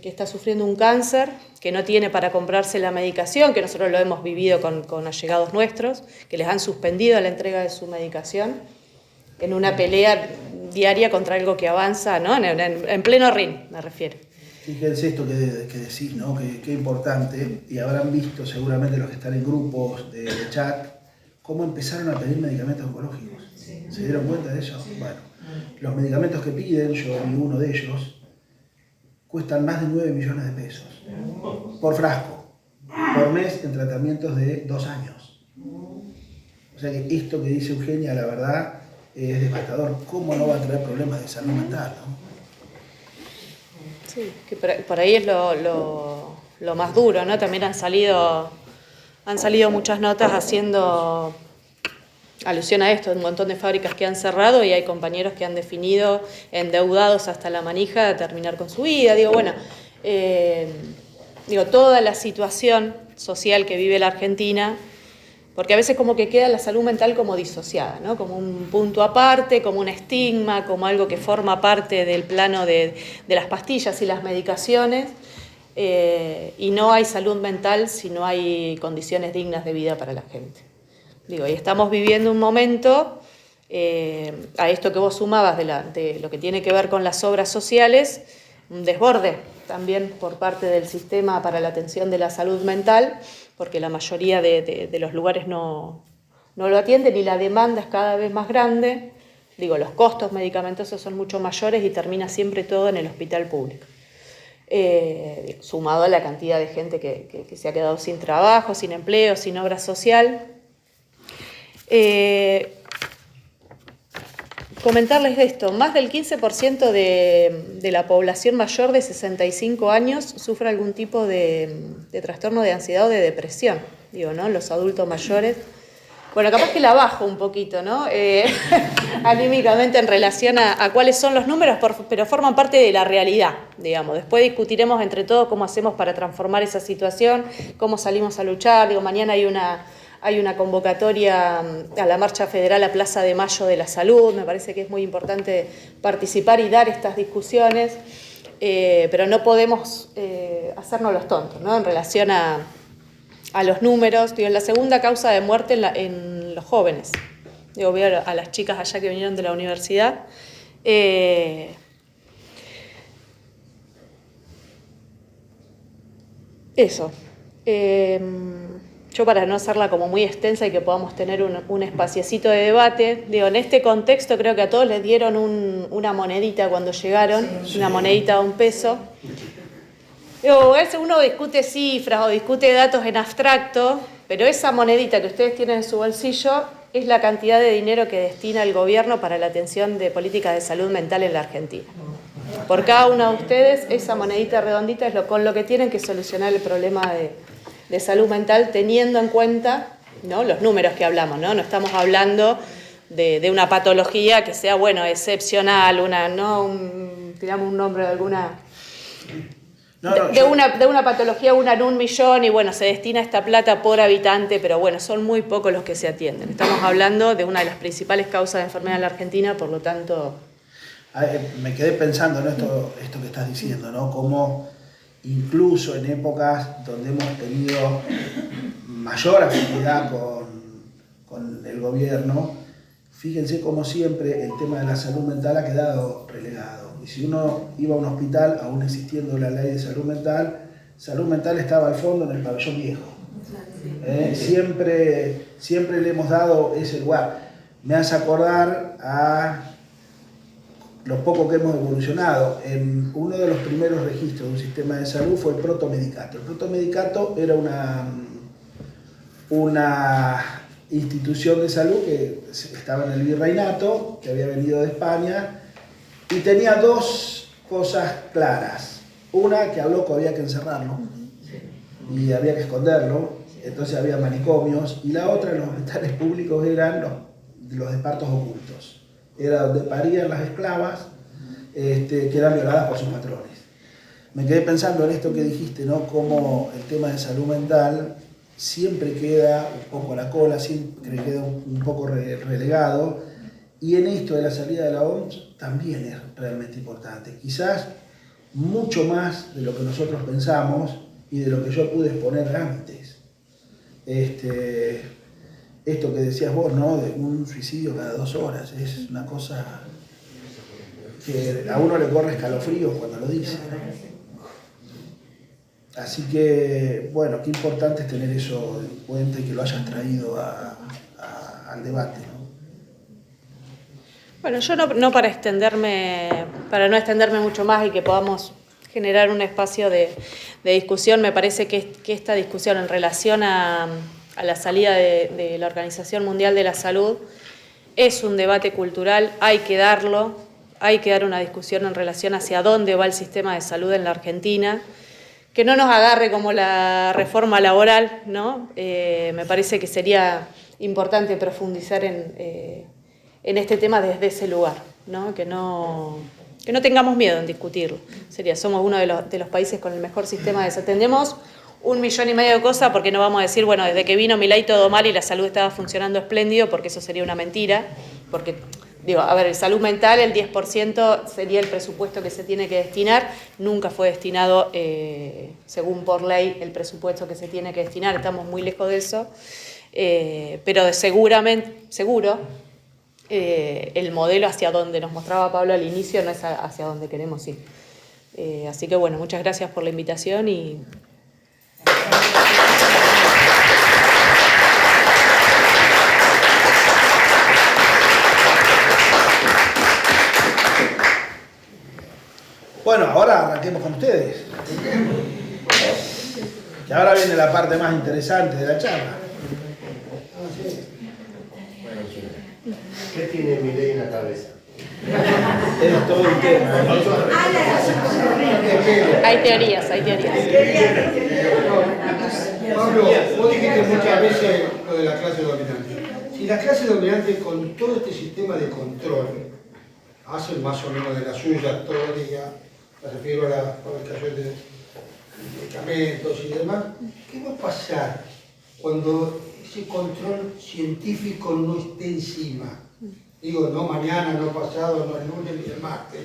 que está sufriendo un cáncer, que no tiene para comprarse la medicación, que nosotros lo hemos vivido con allegados nuestros, que les han suspendido la entrega de su medicación, en una pelea diaria contra algo que avanza, ¿no? En pleno ring, me refiero. Fíjense esto que decís, ¿no? Qué importante, y habrán visto seguramente los que están en grupos de chat, cómo empezaron a pedir medicamentos oncológicos. Sí. ¿Se dieron cuenta de eso? Sí. Bueno, los medicamentos que piden, yo vi uno de ellos, cuestan más de 9 millones de pesos por frasco, por mes, en tratamientos de 2 años. O sea que esto que dice Eugenia, la verdad, es devastador. ¿Cómo no va a traer problemas de salud mental, no? Sí, que por ahí es lo más duro, ¿no? También han salido muchas notas haciendo alusión a esto, un montón de fábricas que han cerrado, y hay compañeros que han definido endeudados hasta la manija de terminar con su vida. Toda la situación social que vive la Argentina, porque a veces como que queda la salud mental como disociada, ¿no? Como un punto aparte, como un estigma, como algo que forma parte del plano de las pastillas y las medicaciones, y no hay salud mental si no hay condiciones dignas de vida para la gente. Y estamos viviendo un momento, a esto que vos sumabas de lo que tiene que ver con las obras sociales, un desborde también por parte del sistema para la atención de la salud mental, porque la mayoría de los lugares no lo atienden, y la demanda es cada vez más grande. Los costos medicamentosos son mucho mayores y termina siempre todo en el hospital público. Sumado a la cantidad de gente que se ha quedado sin trabajo, sin empleo, sin obra social. Comentarles de esto, más del 15% de la población mayor de 65 años sufre algún tipo de trastorno de ansiedad o de depresión, ¿no? Los adultos mayores Bueno, capaz que la bajo un poquito, ¿no? Anímicamente en relación a cuáles son los números, pero forman parte de la realidad, digamos. Después discutiremos entre todos cómo hacemos para transformar esa situación, cómo salimos a luchar. Digo, mañana hay una convocatoria a la Marcha Federal a Plaza de Mayo de la Salud. Me parece que es muy importante participar y dar estas discusiones, pero no podemos hacernos los tontos, ¿no? En relación a los números. Digo, la segunda causa de muerte en los jóvenes. Digo, veo a las chicas allá que vinieron de la universidad. Eso. Yo, para no hacerla como muy extensa y que podamos tener un espaciecito de debate, digo, en este contexto creo que a todos les dieron una monedita cuando llegaron, una monedita de $1. Digo, a veces uno discute cifras o discute datos en abstracto, pero esa monedita que ustedes tienen en su bolsillo es la cantidad de dinero que destina el gobierno para la atención de políticas de salud mental en la Argentina. Por cada uno de ustedes, esa monedita redondita es con lo que tienen que solucionar el problema de salud mental, teniendo en cuenta, ¿no?, los números que hablamos, ¿no? No estamos hablando de una patología que sea, bueno, excepcional, tiramos un nombre de alguna... De una patología, una en 1.000.000, y bueno, se destina esta plata por habitante, pero bueno, son muy pocos los que se atienden. Estamos hablando de una de las principales causas de enfermedad en la Argentina, por lo tanto... Me quedé pensando en esto que estás diciendo, ¿no? Cómo incluso en épocas donde hemos tenido mayor afinidad con el gobierno, fíjense cómo siempre el tema de la salud mental ha quedado relegado. Y si uno iba a un hospital, aún existiendo la ley de salud mental estaba al fondo en el pabellón viejo. Siempre le hemos dado ese lugar. Me hace acordar a lo poco que hemos evolucionado. En uno de los primeros registros de un sistema de salud fue el protomedicato. El protomedicato era una institución de salud que estaba en el virreinato, que había venido de España, y tenía dos cosas claras. Una, que a loco había que encerrarlo y había que esconderlo, entonces había manicomios, y la otra, en los hospitales públicos, eran los de partos ocultos. Era donde parían las esclavas que eran violadas por sus patrones. Me quedé pensando en esto que dijiste, ¿no? Cómo el tema de salud mental siempre queda un poco a la cola, siempre queda un poco relegado, y en esto de la salida de la OMS también es realmente importante. Quizás mucho más de lo que nosotros pensamos y de lo que yo pude exponer antes. Esto que decías vos, ¿no?, de un suicidio cada 2 horas, es una cosa que a uno le corre escalofríos cuando lo dice, ¿no? Así que, bueno, qué importante es tener eso en cuenta y que lo hayas traído al debate, ¿no? Bueno, yo no para no extenderme mucho más y que podamos generar un espacio de discusión, me parece que esta discusión en relación a la salida de la Organización Mundial de la Salud es un debate cultural, hay que darlo, hay que dar una discusión en relación hacia dónde va el sistema de salud en la Argentina, que no nos agarre como la reforma laboral, ¿no? Me parece que sería importante profundizar en este tema desde ese lugar, ¿no? Que no tengamos miedo en discutirlo. Somos uno de los países con el mejor sistema de salud. Tenemos 1,5 millones de cosas, porque no vamos a decir, bueno, desde que vino Milei todo mal y la salud estaba funcionando espléndido, porque eso sería una mentira. Porque, digo, a ver, en salud mental el 10% sería el presupuesto que se tiene que destinar. Nunca fue destinado, según por ley, el presupuesto que se tiene que destinar. Estamos muy lejos de eso. Pero seguro, el modelo hacia donde nos mostraba Pablo al inicio no es hacia donde queremos ir. Así que, bueno, muchas gracias por la invitación y... Bueno, ahora arranquemos con ustedes. Que ahora viene la parte más interesante de la charla. ¿Qué tiene Milei en la cabeza? Es todo un tema. Hay teorías. Pablo, vos dijiste muchas veces lo de la clase dominante. Si las clases dominantes con todo este sistema de control hacen más o menos de la suya todo el día, me refiero a la fabricación de medicamentos y demás, ¿qué va a pasar cuando ese control científico no esté encima? Digo, no mañana, no pasado, no el lunes ni el martes,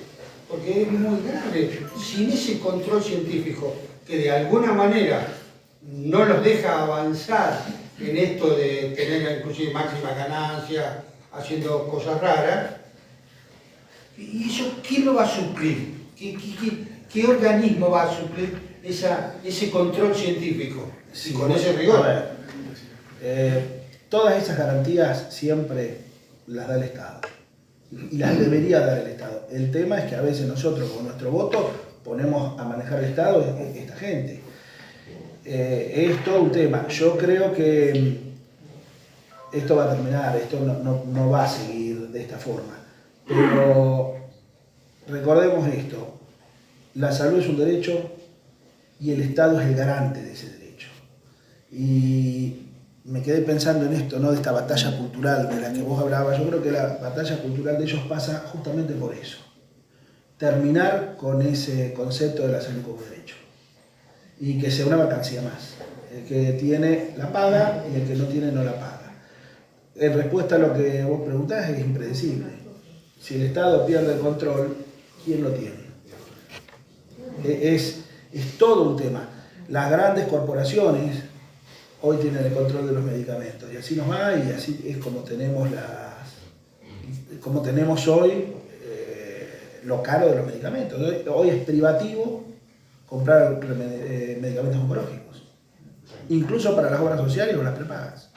porque es muy grave. Sin ese control científico, que de alguna manera no los deja avanzar en esto de tener inclusive máxima ganancia, haciendo cosas raras, ¿y eso quién lo va a suplir? ¿Qué organismo va a suplir ese control científico? Sí, con ese rigor. A ver, todas esas garantías siempre las da el Estado y las debería dar el Estado. El tema es que a veces nosotros con nuestro voto ponemos a manejar el Estado esta gente. Es todo un tema. Yo creo que esto va a terminar, esto no va a seguir de esta forma. Pero recordemos esto, la salud es un derecho y el Estado es el garante de ese derecho. Y me quedé pensando en esto, ¿no? De esta batalla cultural de la que vos hablabas. Yo creo que la batalla cultural de ellos pasa justamente por eso. Terminar con ese concepto de la salud como derecho. Y que sea una vacancia más. El que tiene la paga y el que no tiene no la paga. En respuesta a lo que vos preguntás, es impredecible. Si el Estado pierde el control, ¿quién lo tiene? Es todo un tema. Las grandes corporaciones hoy tienen el control de los medicamentos y así nos va, y así es como tenemos hoy lo caro de los medicamentos. Hoy es privativo comprar medicamentos oncológicos, incluso para las obras sociales o las prepagas.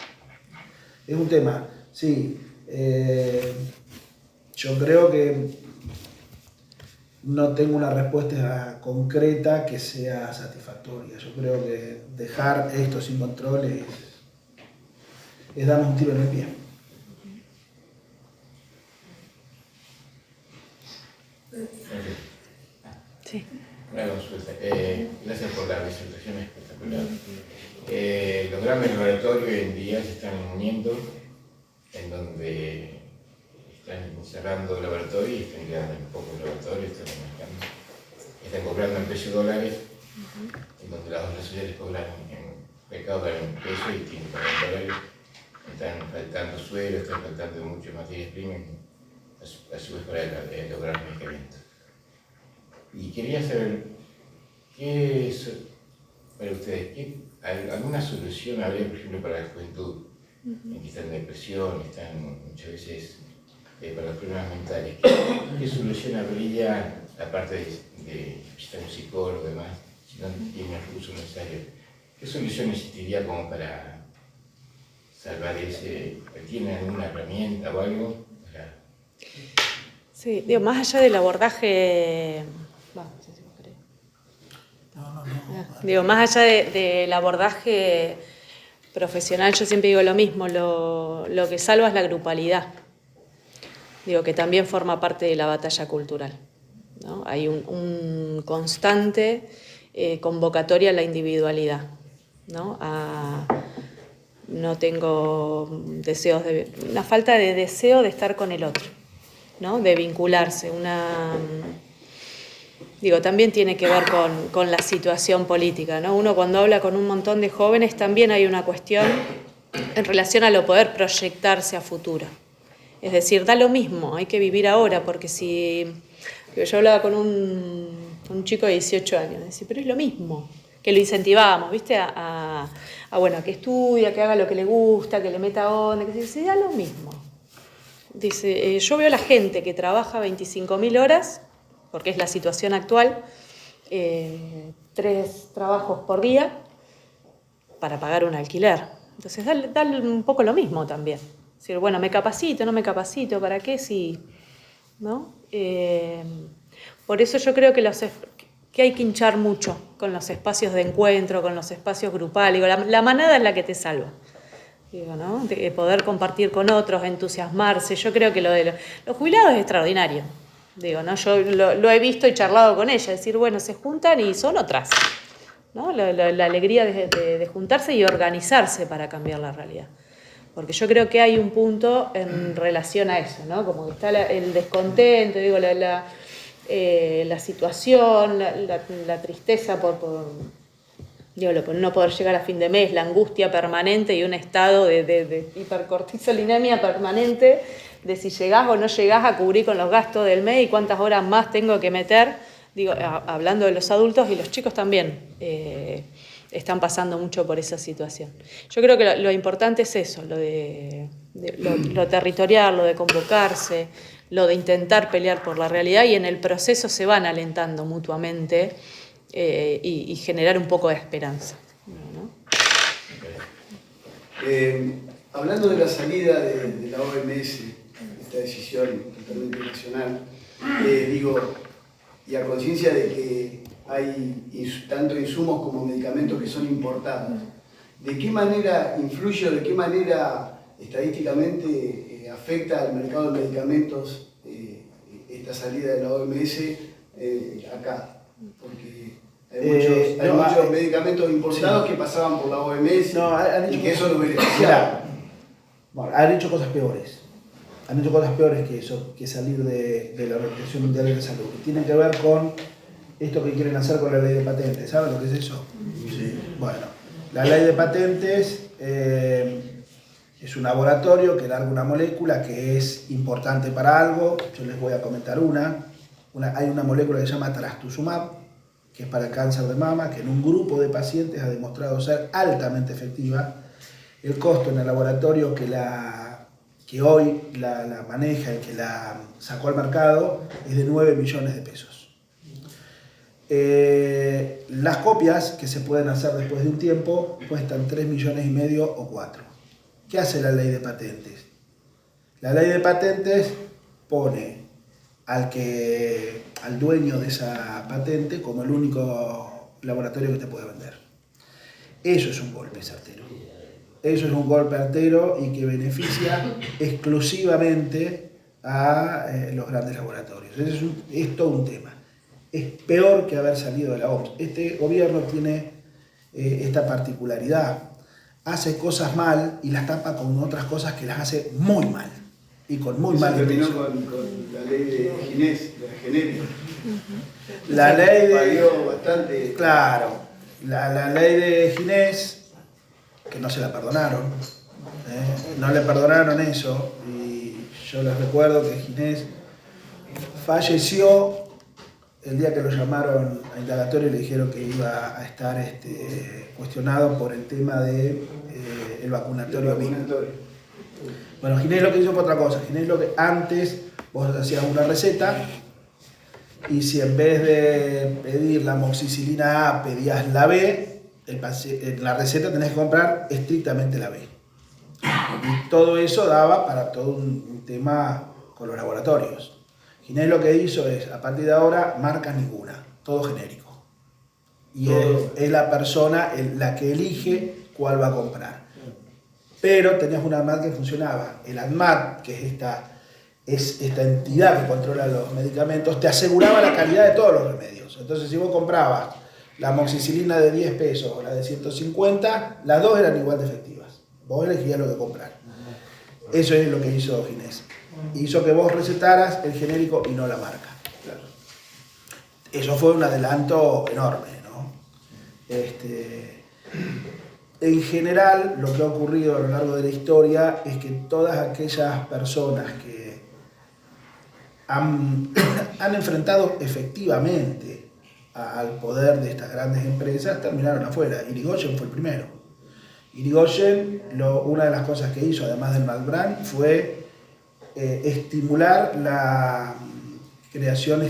Es un tema, sí. Yo creo que no tengo una respuesta concreta que sea satisfactoria. Yo creo que dejar esto sin control es darnos un tiro en el pie. Sí. Una consulta. Gracias por la presentación espectacular. Los grandes laboratorios hoy en día se están uniendo, en donde están cerrando laboratorios y están quedando en pocos laboratorios, están cobrando en pesos dólares, en donde las obras sociales cobran recaudan en pesos y tienen que pagar en dólares. Están faltando suelos, están faltando muchas materias primas, a su vez para lograr medicamentos. Y quería saber, ¿qué es para ustedes? ¿Alguna solución habría, por ejemplo, para la juventud? En que están en depresión, están muchas veces para los problemas mentales. ¿Qué solución habría, aparte de visitar un psicólogo y demás, si no tienen el recurso necesario? ¿Qué solución existiría como para salvar ese? ¿Tienen alguna herramienta o algo? Sí, digo, más allá del abordaje... Digo, más allá del abordaje profesional, yo siempre digo lo mismo, lo que salva es la grupalidad. Digo, que también forma parte de la batalla cultural, ¿no? Hay un constante convocatoria a la individualidad, ¿no? No tengo deseos una falta de deseo de estar con el otro, ¿no? De vincularse, digo, también tiene que ver con la situación política, ¿no? Uno cuando habla con un montón de jóvenes también hay una cuestión en relación a lo poder proyectarse a futuro. Es decir, da lo mismo, hay que vivir ahora, porque si... Yo hablaba con un chico de 18 años, decía, pero es lo mismo, que lo incentivábamos, ¿viste? Bueno, que estudie, que haga lo que le gusta, que le meta onda, que dice, da lo mismo. Dice, yo veo a la gente que trabaja 25.000 horas, porque es la situación actual, 3 trabajos por día para pagar un alquiler. Entonces, dale un poco lo mismo también. Es decir, bueno, me capacito, no me capacito, ¿para qué? Sí, ¿no? Por eso yo creo que hay que hinchar mucho con los espacios de encuentro, con los espacios grupales. Digo, la manada es la que te salva. Digo, ¿no? De poder compartir con otros, entusiasmarse. Yo creo que lo de los jubilados es extraordinario. Digo, ¿no? Yo lo he visto y charlado con ella, decir, bueno, se juntan y son otras, ¿no? La alegría de juntarse y organizarse para cambiar la realidad. Porque yo creo que hay un punto en relación a eso, ¿no? Como que está el descontento, digo, la situación, la tristeza por no poder llegar a fin de mes, la angustia permanente y un estado de hipercortisolinemia permanente, de si llegás o no llegás a cubrir con los gastos del mes y cuántas horas más tengo que meter, digo, hablando de los adultos, y los chicos también están pasando mucho por esa situación. Yo creo que lo importante es eso, lo territorial, lo de convocarse, lo de intentar pelear por la realidad, y en el proceso se van alentando mutuamente y generar un poco de esperanza, ¿no? Hablando de la salida de la OMS, esta decisión totalmente nacional, y a conciencia de que hay tanto insumos como medicamentos que son importados, ¿de qué manera influye o de qué manera estadísticamente afecta al mercado de medicamentos esta salida de la OMS acá? Porque hay muchos medicamentos importados que pasaban por la OMS y que eso lo beneficiaba. Bueno, han hecho cosas peores. Han hecho cosas peores que eso, que salir de la Organización Mundial de la Salud. Que tienen que ver con esto que quieren hacer con la ley de patentes. ¿Saben lo que es eso? Sí. Bueno, la ley de patentes es un laboratorio que larga una molécula que es importante para algo. Yo les voy a comentar hay una molécula que se llama trastuzumab, que es para el cáncer de mama, que en un grupo de pacientes ha demostrado ser altamente efectiva. El costo en el laboratorio que hoy la maneja, el que la sacó al mercado, es de 9 millones de pesos. Las copias que se pueden hacer después de un tiempo cuestan 3,5 millones o 4. ¿Qué hace la ley de patentes? La ley de patentes pone al dueño de esa patente como el único laboratorio que te puede vender. Eso es un golpe certero. Eso es un golpe artero y que beneficia exclusivamente a los grandes laboratorios. Es todo un tema. Es peor que haber salido de la OMS. Este gobierno tiene esta particularidad. Hace cosas mal y las tapa con otras cosas que las hace muy mal. Y con muy mal. Terminó con la ley de Ginés, de la genérica. La ley de... Valió bastante. Claro. La ley de Ginés, que no se la perdonaron, no le perdonaron eso, y yo les recuerdo que Ginés falleció el día que lo llamaron a indagatorio y le dijeron que iba a estar cuestionado por el tema de el vacunatorio. Bueno, Ginés lo que hizo fue otra cosa. Ginés lo que antes vos hacías una receta y si en vez de pedir la amoxicilina A pedías la B, en la receta tenés que comprar estrictamente la B. Y todo eso daba para todo un tema con los laboratorios. Ginés lo que hizo es, a partir de ahora, marcas ninguna, todo genérico. Y es la persona la que elige cuál va a comprar. Pero tenías una ANMAT que funcionaba. El ANMAT, que es esta entidad que controla los medicamentos, te aseguraba la calidad de todos los remedios. Entonces, si vos comprabas la amoxicilina de 10 pesos o la de 150, las dos eran igual de efectivas. Vos elegías lo que comprar. Eso es lo que hizo Ginés. Hizo que vos recetaras el genérico y no la marca. Claro. Eso fue un adelanto enorme, ¿no? En general, lo que ha ocurrido a lo largo de la historia es que todas aquellas personas que han enfrentado efectivamente al poder de estas grandes empresas terminaron afuera. Irigoyen fue el primero. Irigoyen, una de las cosas que hizo, además del Malbrán, fue estimular la creación,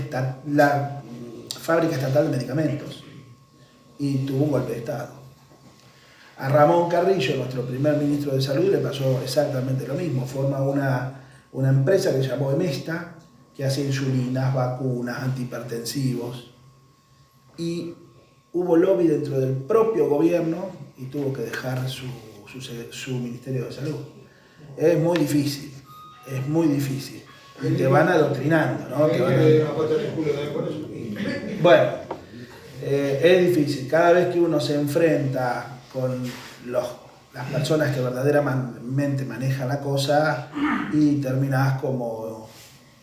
la fábrica estatal de medicamentos, y tuvo un golpe de Estado. A Ramón Carrillo, nuestro primer ministro de Salud, le pasó exactamente lo mismo. Forma una empresa que se llamó Emesta, que hace insulinas, vacunas, antihipertensivos, y hubo lobby dentro del propio gobierno y tuvo que dejar su Ministerio de Salud. Es muy difícil. Y te van adoctrinando, ¿no? Bueno, es difícil. Cada vez que uno se enfrenta con las las personas que verdaderamente manejan la cosa y terminás como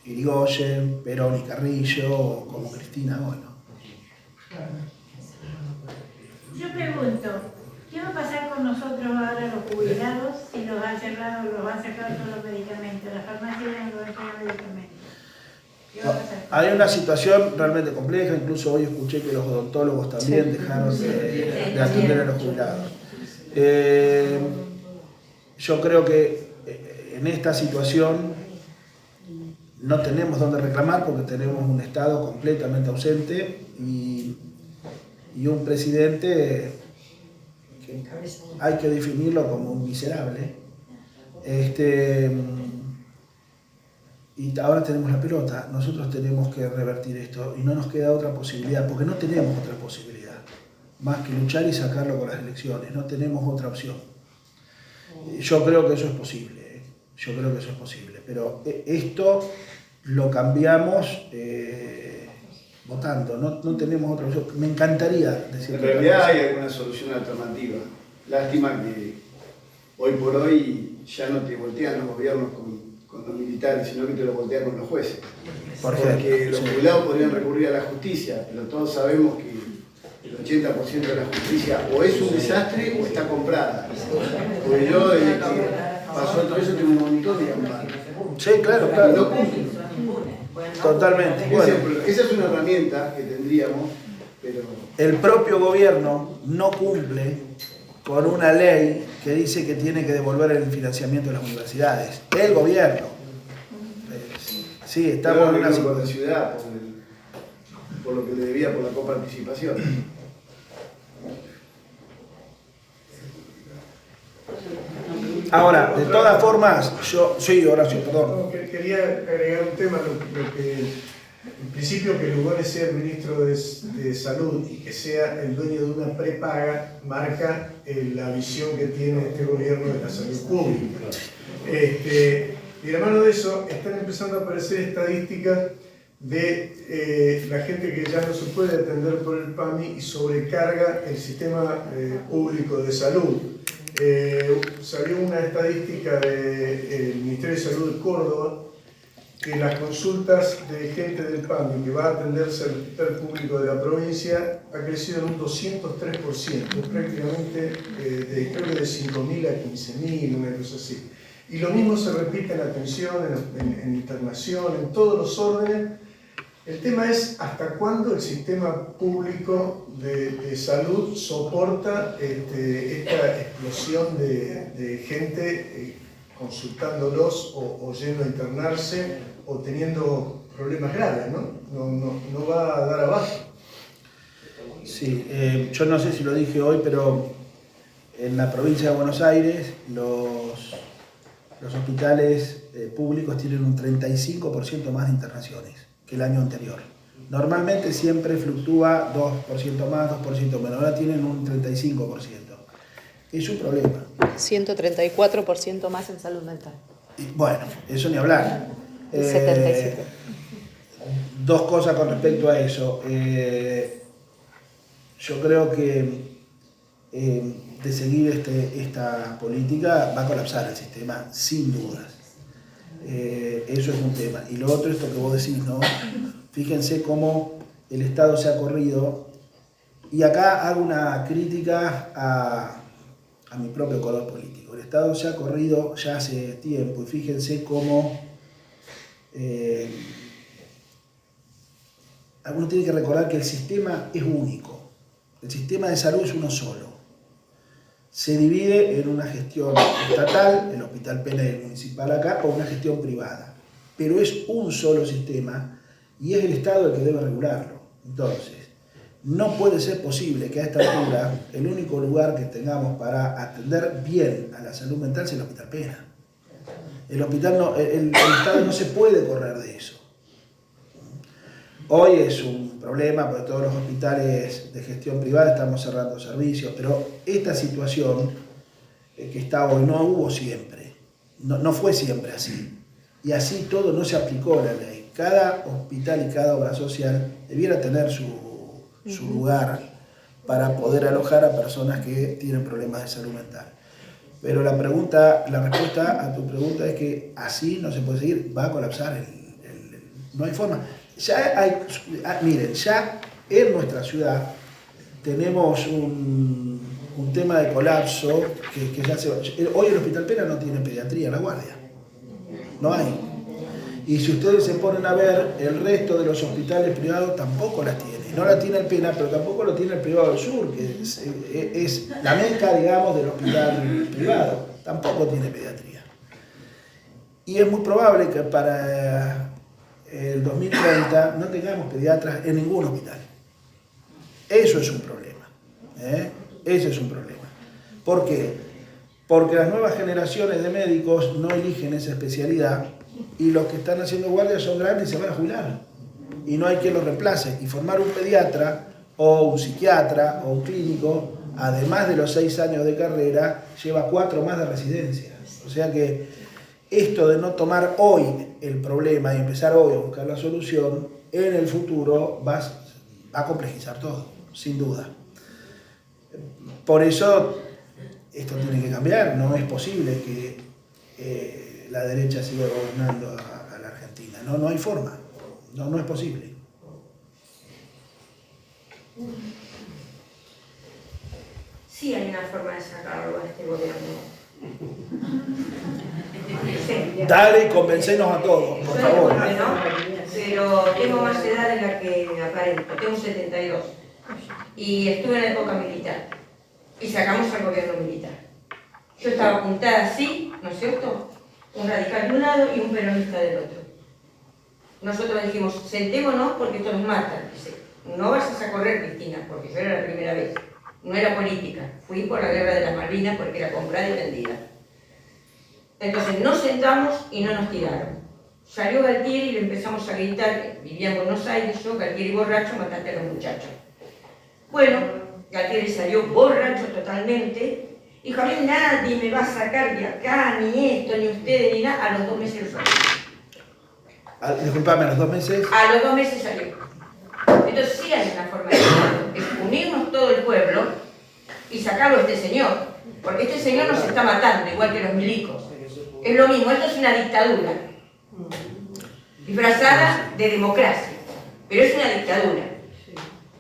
Irigoyen, Perón y Carrillo, o como Cristina hoy, ¿no? Yo pregunto, ¿qué va a pasar con nosotros ahora los jubilados si los han cerrado todos los medicamentos? Las farmacias no van a cerrar medicamentos. ¿Qué va a pasar? Hay una situación realmente compleja, incluso hoy escuché que los odontólogos también dejaron de atender a los jubilados. Yo creo que en esta situación no tenemos dónde reclamar porque tenemos un Estado completamente ausente y un presidente que hay que definirlo como un miserable. Y ahora tenemos la pelota, nosotros tenemos que revertir esto y no nos queda otra posibilidad, porque no tenemos otra posibilidad, más que luchar y sacarlo con las elecciones, no tenemos otra opción. Yo creo que eso es posible, pero esto lo cambiamos votando, no tenemos otra opción. Me encantaría decir. En realidad hay alguna solución alternativa. Lástima que hoy por hoy ya no te voltean los gobiernos con los militares, sino que te lo voltean con los jueces. Porque los jubilados podrían recurrir a la justicia, pero todos sabemos que el 80% de la justicia o es un desastre o está comprada. Porque yo desde que pasó todo eso tengo un montón de campañas. Sí, claro. No cumplen. Totalmente. Bueno, esa es una herramienta que tendríamos, pero... El propio gobierno no cumple con una ley que dice que tiene que devolver el financiamiento de las universidades. El gobierno. Sí, estamos en una por situación. la ciudad, por lo que le debía por la coparticipación. Ahora, de todas formas, Horacio, perdón. No, quería agregar un tema, lo que en principio que Lugones sea el ministro de Salud y que sea el dueño de una prepaga marca la visión que tiene este gobierno de la salud pública. Y de la mano de eso están empezando a aparecer estadísticas de la gente que ya no se puede atender por el PAMI y sobrecarga el sistema público de salud. Salió una estadística del Ministerio de Salud de Córdoba que las consultas de gente del PAMI que va a atenderse al hospital público de la provincia ha crecido en un 203%, prácticamente creo que de 5.000 a 15.000, una cosa así. Y lo mismo se repite en atención, en internación, en todos los órdenes. El tema es hasta cuándo el sistema público de salud soporta esta explosión de gente consultándolos o yendo a internarse o teniendo problemas graves, ¿no? No va a dar abajo. Sí, yo no sé si lo dije hoy, pero en la provincia de Buenos Aires los hospitales públicos tienen un 35% más de internaciones que el año anterior. Normalmente siempre fluctúa 2% más, 2% menos. Ahora tienen un 35%. Es un problema. 134% más en salud mental. Y bueno, eso ni hablar. 77. Dos cosas con respecto a eso. Yo creo que de seguir esta política va a colapsar el sistema, sin dudas. Eso es un tema. Y lo otro, esto que vos decís, ¿no? Fíjense cómo el Estado se ha corrido, y acá hago una crítica a mi propio color político. El Estado se ha corrido ya hace tiempo, y fíjense cómo uno tiene que recordar que el sistema es único. El sistema de salud es uno solo. Se divide en una gestión estatal, el Hospital Pena y el municipal acá, o una gestión privada. Pero es un solo sistema y es el Estado el que debe regularlo. Entonces, no puede ser posible que a esta altura el único lugar que tengamos para atender bien a la salud mental sea el Hospital Pena. El Estado no se puede correr de eso. Hoy es un problema porque todos los hospitales de gestión privada estamos cerrando servicios, pero esta situación que está hoy no hubo siempre, no fue siempre así. Y así todo no se aplicó la ley. Cada hospital y cada obra social debiera tener su lugar para poder alojar a personas que tienen problemas de salud mental. Pero la respuesta a tu pregunta es que así no se puede seguir, va a colapsar no hay forma. Miren, ya en nuestra ciudad tenemos un tema de colapso que ya se va. Hoy el Hospital Pena no tiene pediatría en La Guardia, no hay. Y si ustedes se ponen a ver, el resto de los hospitales privados tampoco las tiene. No la tiene el Pena, pero tampoco lo tiene el privado del sur, que es la meca, digamos, del hospital privado. Tampoco tiene pediatría. Y es muy probable que para el 2030 no tengamos pediatras en ningún hospital. Eso es un problema. Ese es un problema. ¿Por qué? Porque las nuevas generaciones de médicos no eligen esa especialidad y los que están haciendo guardia son grandes y se van a jubilar. Y no hay quien los reemplace. Y formar un pediatra o un psiquiatra o un clínico, además de los 6 años de carrera, lleva 4 más de residencia. O sea que esto de no tomar hoy el problema y empezar hoy a buscar la solución, en el futuro va a complejizar todo, sin duda. Por eso esto tiene que cambiar. No es posible que la derecha siga gobernando a la Argentina. No hay forma. No es posible. Sí hay una forma de sacarlo a este gobierno. Dale y convencenos a todos, por favor. ¿No? Pero tengo más edad de la que aparento. Tengo 72. Y estuve en la época militar. Y sacamos al gobierno militar. Yo estaba apuntada así, ¿no es cierto? Un radical de un lado y un peronista del otro. Nosotros dijimos, sentémonos porque esto nos mata. Dice, no vayas a correr, Cristina, porque yo era la primera vez. No era política. Fui por la guerra de las Malvinas porque era comprada y vendida. Entonces nos sentamos y no nos tiraron. Salió Galtieri y le empezamos a gritar, vivía en Buenos Aires, yo, Galtieri borracho, mataste a los muchachos. Bueno, Galtieri salió borracho totalmente. Dijo, a mí nadie me va a sacar de acá, ni esto, ni ustedes, ni nada. A los 2 meses lo salió. Disculpame, ¿a los 2 meses? A los 2 meses salió. Entonces sí hay una forma de hacerlo, es unirnos todo el pueblo y sacarlo a este señor, porque este señor nos está matando, igual que los milicos. Es lo mismo, esto es una dictadura, disfrazada de democracia, pero es una dictadura.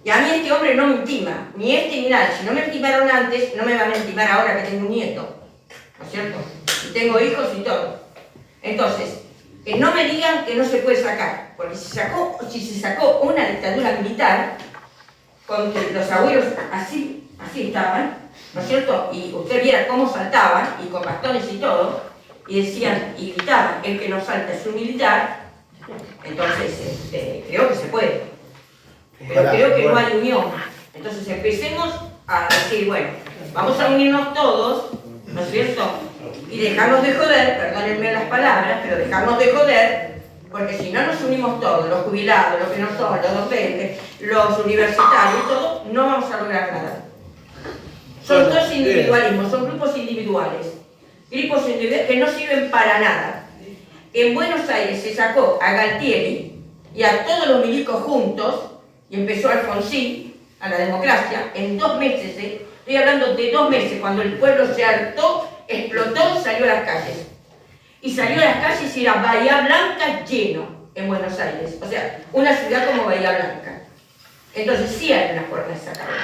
Y a mí este hombre no me intima, ni este ni nadie. Si no me intimaron antes, no me van a intimar ahora que tengo un nieto, ¿no es cierto? Y tengo hijos y todo. Entonces, que no me digan que no se puede sacar, porque si se sacó una dictadura militar, con que los abuelos así estaban, ¿no es cierto? Y usted viera cómo saltaban, y con bastones y todo, y decían, y gritaban, el que no salta es un militar, entonces creo que se puede. Pero creo que no hay unión. Entonces empecemos a decir, bueno, vamos a unirnos todos, ¿no es cierto? Y dejarnos de joder, perdónenme las palabras, pero dejarnos de joder, porque si no nos unimos todos, los jubilados, los que no son, los docentes, los universitarios, todos, no vamos a lograr nada. Son todos individualismos, son grupos individuales que no sirven para nada. En Buenos Aires se sacó a Galtieri y a todos los milicos juntos, y empezó Alfonsín, a la democracia, en 2 meses, estoy hablando de 2 meses, cuando el pueblo se hartó, explotó, salió a las calles. Y salió a las calles y era Bahía Blanca lleno en Buenos Aires. O sea, una ciudad como Bahía Blanca. Entonces sí hay una forma de sacarlo.